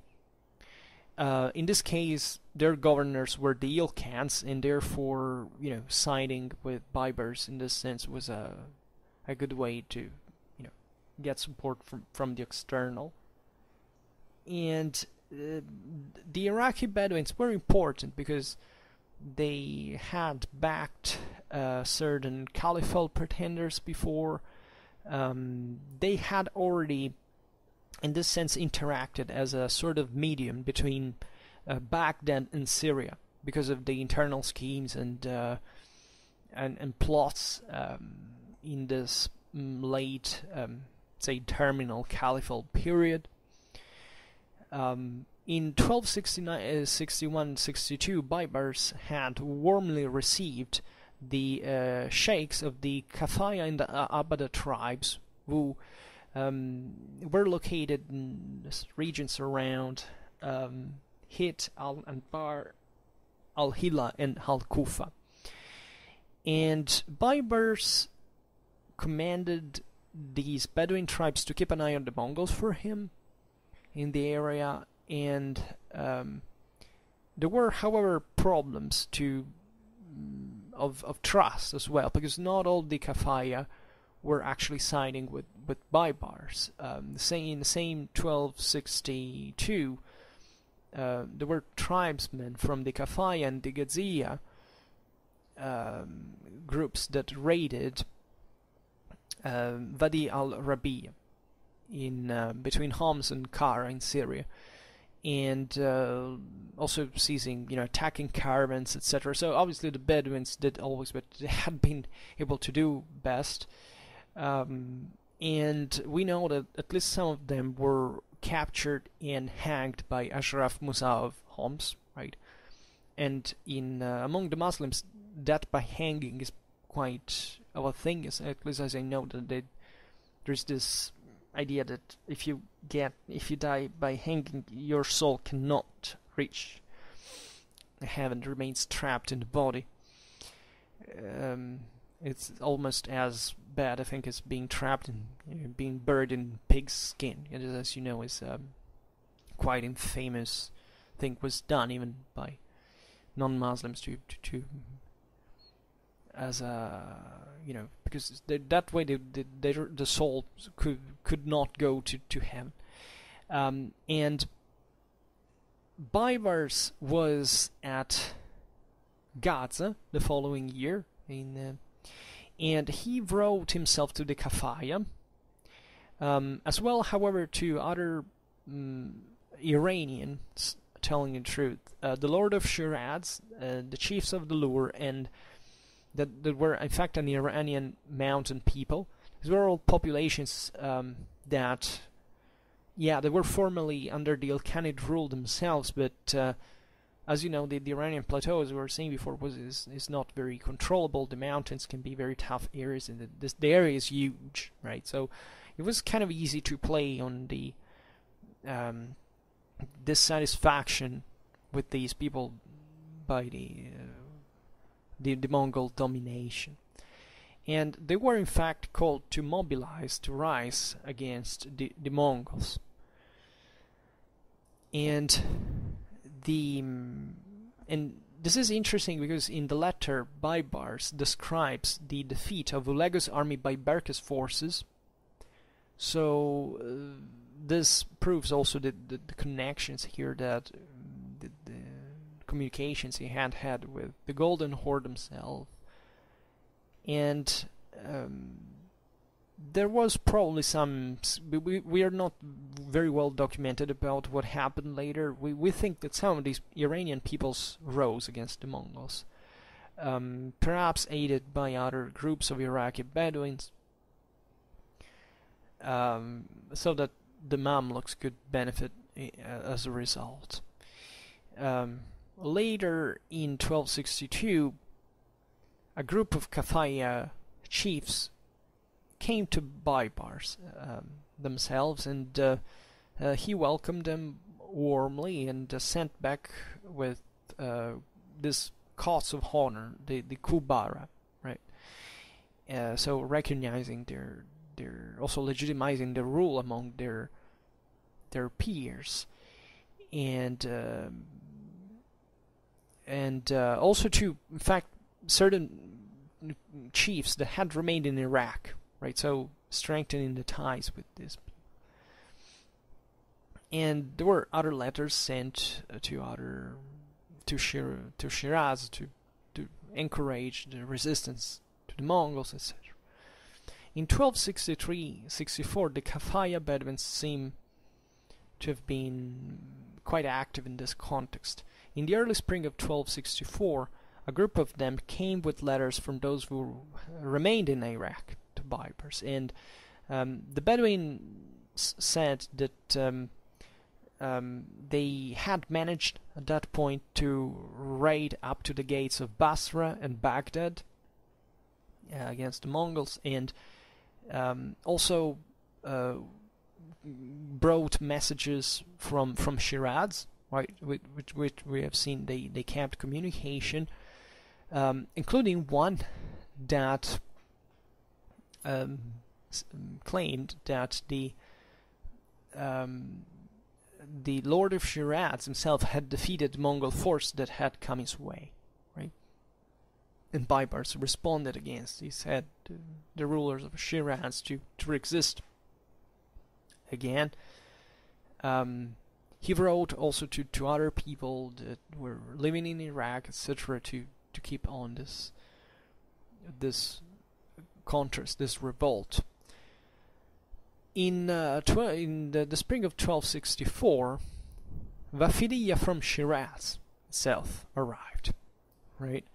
A: In this case, their governors were the Ilkhans, and therefore, siding with Bybars in this sense was a good way to, get support from the external. And the Iraqi Bedouins were important because they had backed certain caliphal pretenders before. They had already, in this sense, interacted as a sort of medium between Baghdad and Syria because of the internal schemes and plots in this late, say, terminal caliphal period. In 1261-62, Bybars had warmly received the sheikhs of the Kafaya and the Abada tribes, who were located in regions around Hit, Al-Anbar, Al-Hila, and Al-Kufa. And Bybars commanded these Bedouin tribes to keep an eye on the Mongols for him in the area, and there were, however, problems of trust as well, because not all the Kafaya were actually siding with Bybars. In the same 1262, there were tribesmen from the Kafaya and the Gazia groups that raided Wadi al-Rabi'a in between Homs and Kara in Syria, and also seizing, attacking caravans, etc. So obviously the Bedouins did always what they had been able to do best, and we know that at least some of them were captured and hanged by Ashraf Musa of Homs, right? And in among the Muslims, death by hanging is quite a thing, at least as I know that there's this idea that if you die by hanging, your soul cannot reach heaven, remains trapped in the body. It's almost as bad, I think, as being trapped and being buried in pig's skin. And as you know, is quite infamous thing, was done even by non-Muslims to as a because that way the soul could not go to heaven. And Bybars was at Gaza the following year, and he wrote himself to the Kafaya, as well, however, to other Iranians, telling the truth, the Lord of Shiraz, the chiefs of the Lur, and that were in fact an Iranian mountain people. These were all populations that they were formerly under the Ilkhanid rule themselves, but as you know, the Iranian plateau, as we were saying before, is not very controllable. The mountains can be very tough areas, and the area is huge, right? So it was kind of easy to play on the dissatisfaction with these people by the Mongol domination. And they were in fact called to mobilize, to rise against the Mongols. And this is interesting because in the letter, Bybars describes the defeat of Ulego's army by Berke's forces. So this proves also the connections here, that the communications he had with the Golden Horde himself. And there was probably some... We are not very well documented about what happened later. We think that some of these Iranian peoples rose against the Mongols, perhaps aided by other groups of Iraqi Bedouins, so that the Mamluks could benefit as a result. Later in 1262, a group of Kafaya chiefs came to Bybars themselves, and he welcomed them warmly and sent back with this cause of honor, the Kubara, right? So recognizing their also legitimizing their rule among their peers, and also to, in fact, certain chiefs that had remained in Iraq, right? So strengthening the ties with this. And there were other letters sent to Shiraz to encourage the resistance to the Mongols, etc. In 1263-64, the Kafaya Bedouins seem to have been quite active in this context. In the early spring of 1264, a group of them came with letters from those who remained in Iraq to Bybars, and the Bedouins said that they had managed at that point to raid up to the gates of Basra and Baghdad against the Mongols, and also brought messages from Shiraz, right, which we have seen they kept communication, including one that claimed that the Lord of Shiraz himself had defeated the Mongol force that had come his way, right? And Bybars responded against. He said the rulers of Shiraz to resist again. He wrote also to other people that were living in Iraq, etc., to keep on this contrast, this revolt. In the spring of 1264, Wafidiyya from Shiraz itself arrived, right?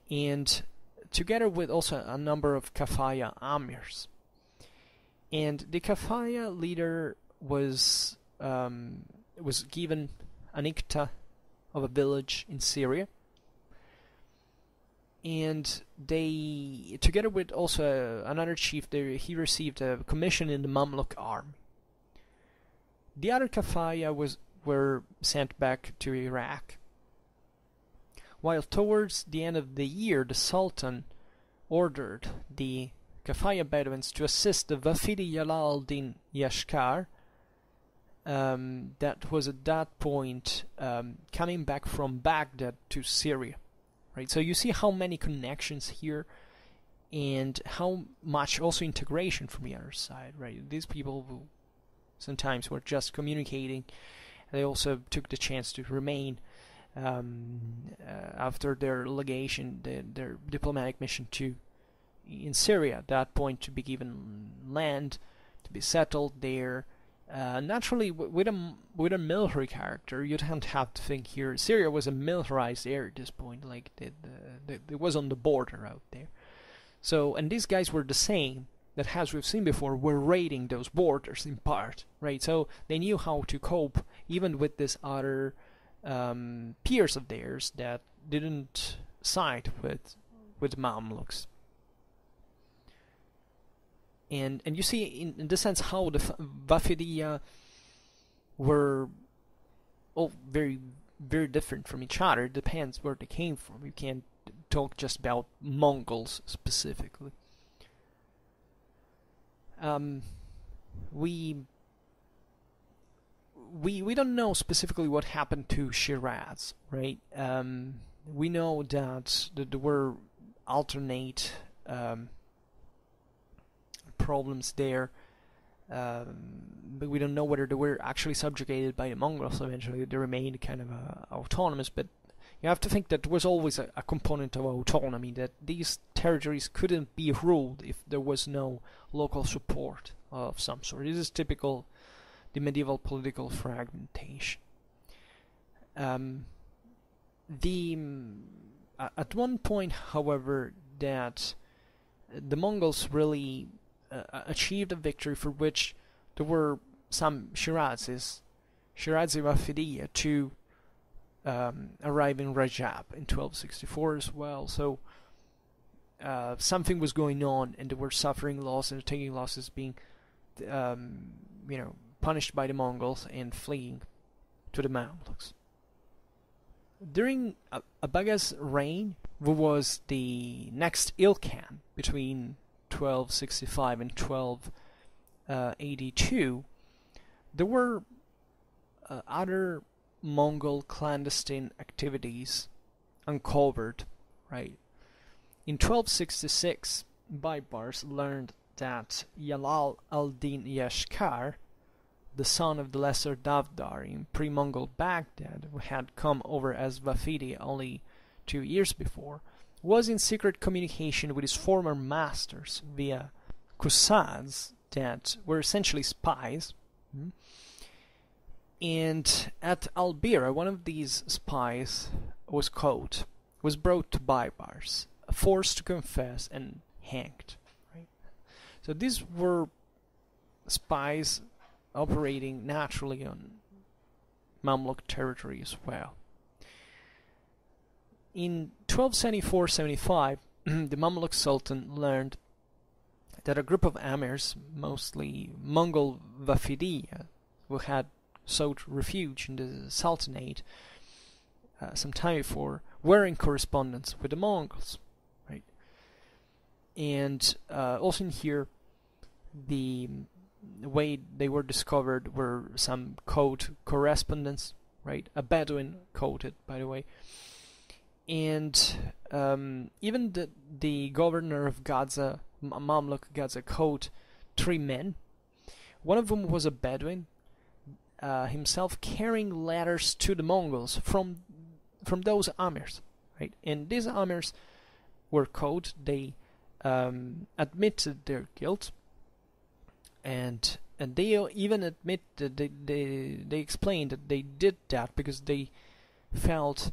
A: And together with also a number of Kafaya amirs. And the Kafaya leader was given an ikta of a village in Syria, and they, together with also another chief, he received a commission in the Mamluk army. The other Kafaya were sent back to Iraq, while towards the end of the year the Sultan ordered the Kafaya Bedouins to assist the Wafidiyya Aldin Yashkar, that was at that point coming back from Baghdad to Syria. Right, so you see how many connections here, and how much also integration from the other side. Right, these people who sometimes were just communicating, they also took the chance to remain after their legation, their diplomatic mission in Syria. At that point, to be given land, to be settled there. Naturally, with a military character, you don't have to think here. Syria was a militarized area at this point, like it was on the border out there. So, and these guys were the same that, as we've seen before, were raiding those borders in part, right? So they knew how to cope even with this other peers of theirs that didn't side with Mamluks. And you see in the sense how the Wafidiyya were all very, very different from each other. It depends where they came from. You can't talk just about Mongols specifically. We don't know specifically what happened to Shiraz, right? We know that there were alternate problems there, but we don't know whether they were actually subjugated by the Mongols eventually. They remained kind of autonomous, but you have to think that there was always a component of autonomy, that these territories couldn't be ruled if there was no local support of some sort. This is typical the medieval political fragmentation. At one point, however, that the Mongols really achieved a victory for which there were some Shirazi Wafidiyya to arrive in Rajab in 1264 as well. So something was going on, and they were suffering loss and taking losses, being punished by the Mongols and fleeing to the Mamluks. During Abaga's reign, there was the next Ilkhan between 1265 and 1282. There were other Mongol clandestine activities uncovered, right? In 1266, Bybars learned that Shahab Aldin Yashkar, the son of the lesser Davdar in pre-Mongol Baghdad, who had come over as Wafidiyya only 2 years before, was in secret communication with his former masters via Kusads that were essentially spies. And at Albira, one of these spies was brought to Bybars, forced to confess, and hanged. Right? So these were spies operating naturally on Mamluk territory as well. In 1274-75, the Mamluk Sultan learned that a group of amirs, mostly Mongol Wafidiyya, who had sought refuge in the Sultanate some time before, were in correspondence with the Mongols, right? And also in here, the way they were discovered were some code correspondence, right? A Bedouin coded, by the way. And even the governor of Gaza, Mamluk Gaza, coded 3 men. One of them was a Bedouin, himself carrying letters to the Mongols from those amirs, right? And these amirs were coded. They admitted their guilt, and they even admit that they explained that they did that because they felt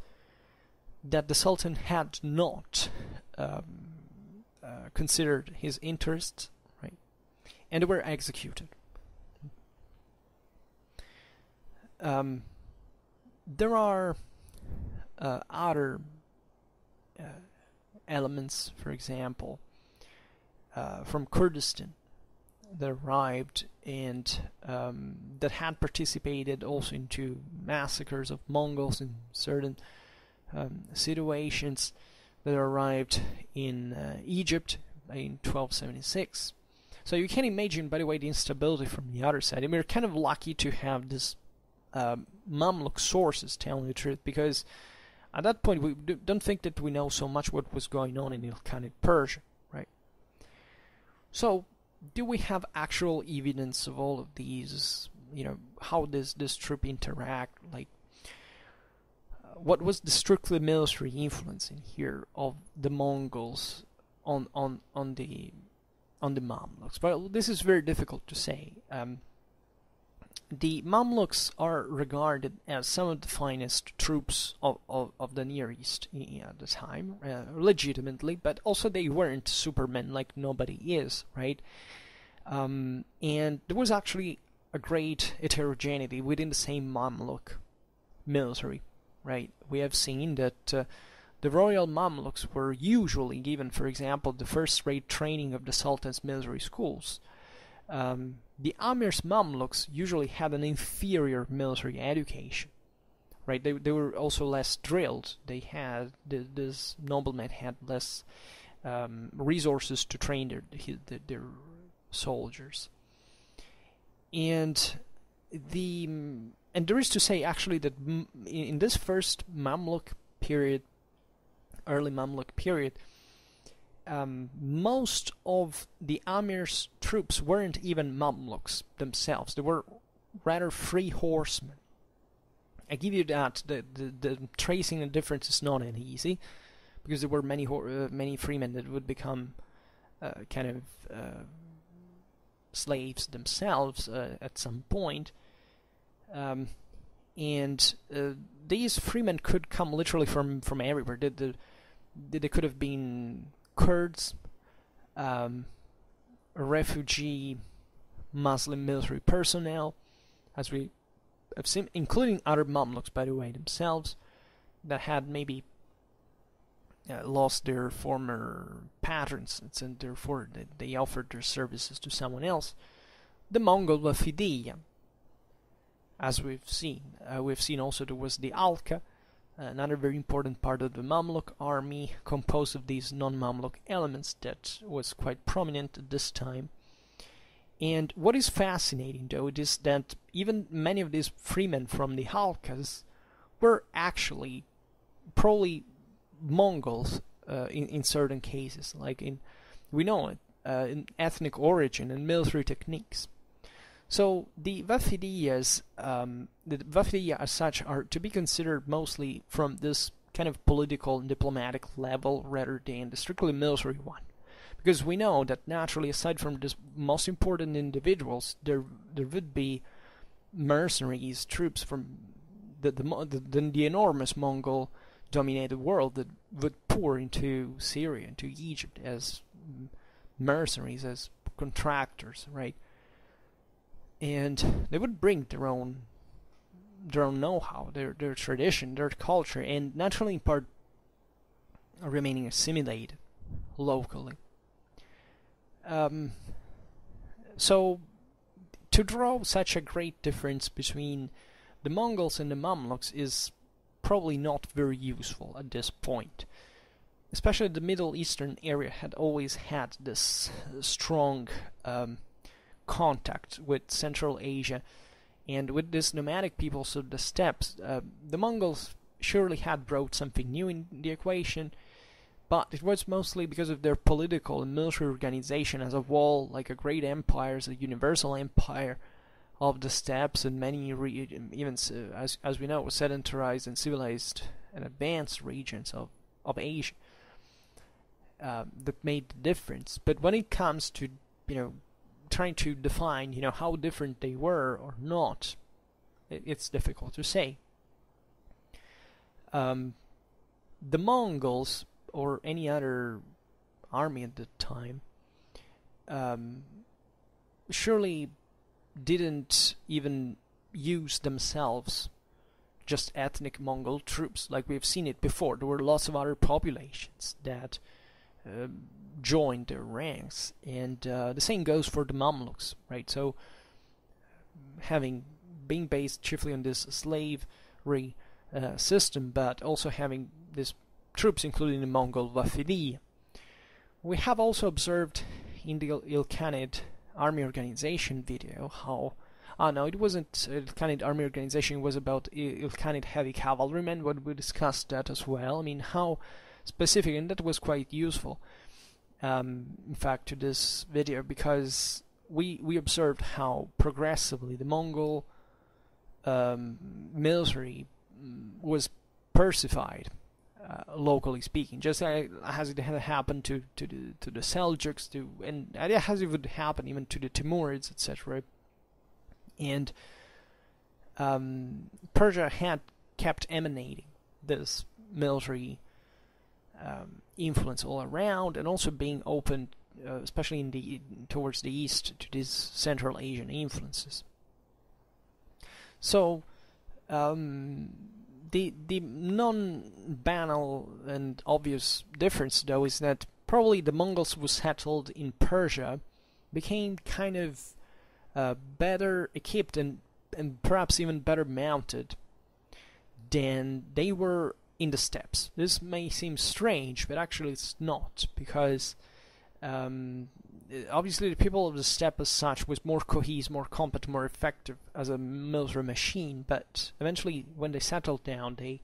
A: that the Sultan had not considered his interests, right? And they were executed. There are other elements, for example, from Kurdistan that arrived and that had participated also into massacres of Mongols in certain situations, that arrived in Egypt in 1276. So you can imagine, by the way, the instability from the other side. I mean, we're kind of lucky to have this Mamluk sources telling the truth, because at that point we don't think that we know so much what was going on in Ilkhanate Persia, right? So do we have actual evidence of all of these, how this troop interact, like what was the strictly military influence in here of the Mongols on the Mamluks? Well, this is very difficult to say. The Mamluks are regarded as some of the finest troops of the Near East at the time, legitimately, but also they weren't supermen like nobody is, right? And there was actually a great heterogeneity within the same Mamluk military, right? We have seen that the royal Mamluks were usually given, for example, the first-rate training of the Sultan's military schools. The Amir's Mamluks usually had an inferior military education, right? They were also less drilled. They had this nobleman had less resources to train their soldiers, and there is to say actually that in this first Mamluk period, early Mamluk period, most of the Amir's troops weren't even Mamluks themselves. They were rather free horsemen. I give you that. The tracing the difference is not that easy, because there were many freemen that would become kind of slaves themselves at some point. And these freemen could come literally from everywhere. They could have been Kurds, refugee Muslim military personnel, as we have seen, including other Mamluks, by the way, themselves, that had maybe lost their former patrons, and therefore they offered their services to someone else. The Mongol Wafidiyya, as we've seen. We've seen also there was the Alka, another very important part of the Mamluk army, composed of these non-Mamluk elements that was quite prominent at this time. And what is fascinating, though, is that even many of these freemen from the Halkas were actually probably Mongols in certain cases, like we know it, in ethnic origin and military techniques. So the Wafidiyya as such are to be considered mostly from this kind of political and diplomatic level rather than the strictly military one. Because we know that naturally, aside from the most important individuals, there would be mercenaries, troops from the enormous Mongol-dominated world that would pour into Syria, into Egypt as mercenaries, as contractors, right? And they would bring their own know-how, their tradition, their culture, and naturally in part remaining assimilated locally. So to draw such a great difference between the Mongols and the Mamluks is probably not very useful at this point. Especially the Middle Eastern area had always had this strong contact with Central Asia, and with this nomadic peoples of the steppes, the Mongols surely had brought something new in the equation, but it was mostly because of their political and military organization as a whole, like a great empire, as a universal empire of the steppes, and many even as we know, sedentarized and civilized and advanced regions of Asia that made the difference. But when it comes to trying to define how different they were or not, it's difficult to say. The Mongols, or any other army at the time, surely didn't even use themselves just ethnic Mongol troops like we've seen it before. There were lots of other populations that joined their ranks, and the same goes for the Mamluks, right? So being based chiefly on this slavery system, but also having these troops, including the Mongol Wafidiyya. We have also observed in the Ilkhanid army organization video how... no, it wasn't Ilkhanid army organization, it was about Ilkhanid heavy cavalrymen, but we discussed that as well. I mean, how specific, and that was quite useful, in fact, to this video, because we observed how progressively the Mongol military was Persified, locally speaking, just as it had happened to the Seljuks, and as it would happen even to the Timurids, etc. And Persia had kept emanating this military influence all around, and also being open, especially towards the east, to these Central Asian influences. So the non-banal and obvious difference, though, is that probably the Mongols who settled in Persia became kind of better equipped and perhaps even better mounted than they were in the steppes. This may seem strange, but actually it's not, because obviously the people of the steppe as such was more cohesive, more competent, more effective as a military machine, but eventually when they settled down, they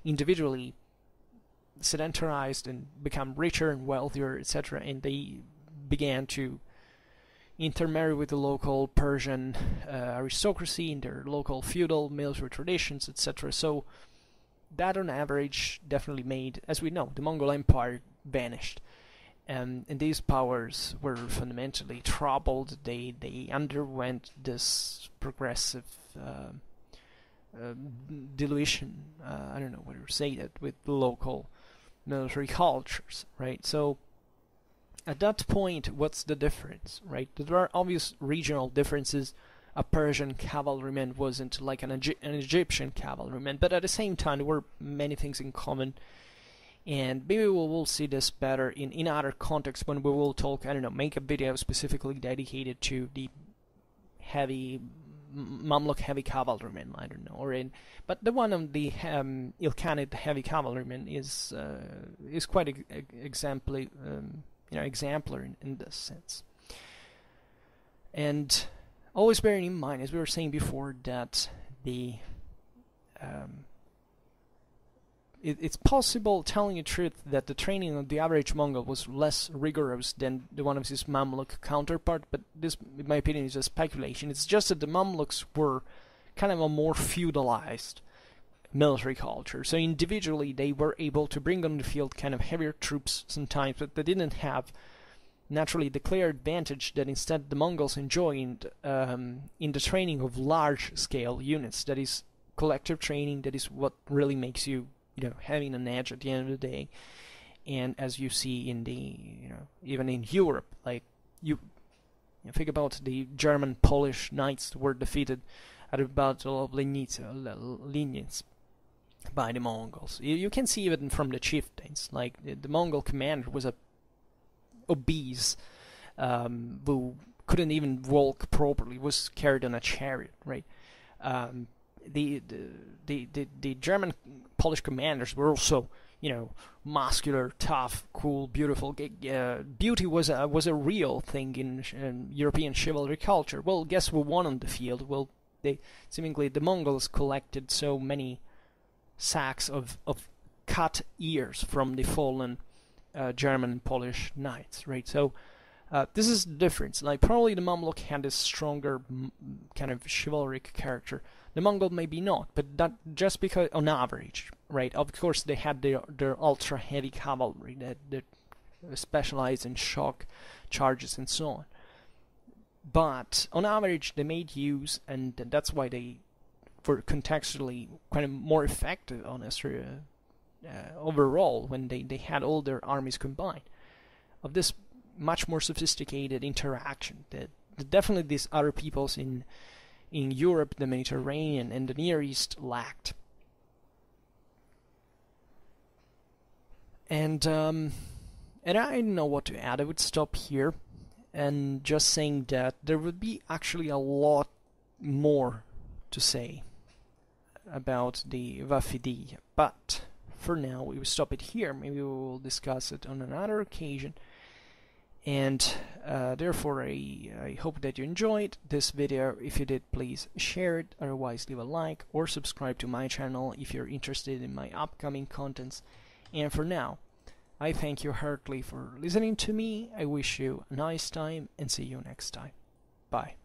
A: individually sedentarized and become richer and wealthier, etc., and they began to intermarry with the local Persian aristocracy in their local feudal military traditions, etc. So that on average definitely made, as we know, the Mongol Empire vanished. And these powers were fundamentally troubled. They underwent this progressive dilution, I don't know what to say that, with local military cultures, right? So at that point, what's the difference, right? There are obvious regional differences. A Persian cavalryman wasn't like an Egyptian cavalryman, but at the same time, there were many things in common. And maybe we will see this better in other contexts when we will talk, I don't know, make a video specifically dedicated to the heavy Mamluk heavy cavalrymen, I don't know, but the one on the Ilkhanate heavy cavalrymen is quite exemplary, exemplar in this sense. And always bearing in mind, as we were saying before, that it's possible, telling the truth, that the training of the average Mongol was less rigorous than the one of his Mamluk counterpart, but this, in my opinion, is just speculation. It's just that the Mamluks were kind of a more feudalized military culture, so individually they were able to bring on the field kind of heavier troops sometimes, but they didn't have naturally the clear advantage that instead the Mongols enjoyed in the training of large-scale units. That is collective training. That is what really makes you, having an edge at the end of the day. And as you see in the, even in Europe, like you think about the German-Polish knights who were defeated at the Battle of Linitz by the Mongols. You can see even from the chieftains, like the Mongol commander was a obese, who couldn't even walk properly, was carried on a chariot, right? The German Polish commanders were also, muscular, tough, cool, beautiful. Beauty was a real thing in European chivalry culture. Well, guess who won on the field? Well, seemingly the Mongols collected so many sacks of cut ears from the fallen German and Polish knights, right? So this is the difference. Like, probably the Mamluk had a stronger kind of chivalric character. The Mongol maybe not, but that just because, on average, right? Of course, they had their ultra heavy cavalry that specialized in shock charges and so on. But on average, they made use, and that's why they were contextually kind of more effective, honestly, overall, when they had all their armies combined, of this much more sophisticated interaction that definitely these other peoples in Europe, the Mediterranean, and the Near East lacked. And I don't know what to add. I would stop here and just saying that there would be actually a lot more to say about the Wafidiyya, but for now we will stop it here. Maybe we will discuss it on another occasion. And therefore I hope that you enjoyed this video. If you did, please share it, otherwise leave a like or subscribe to my channel if you're interested in my upcoming contents. And for now, I thank you heartily for listening to me. I wish you a nice time and see you next time. Bye.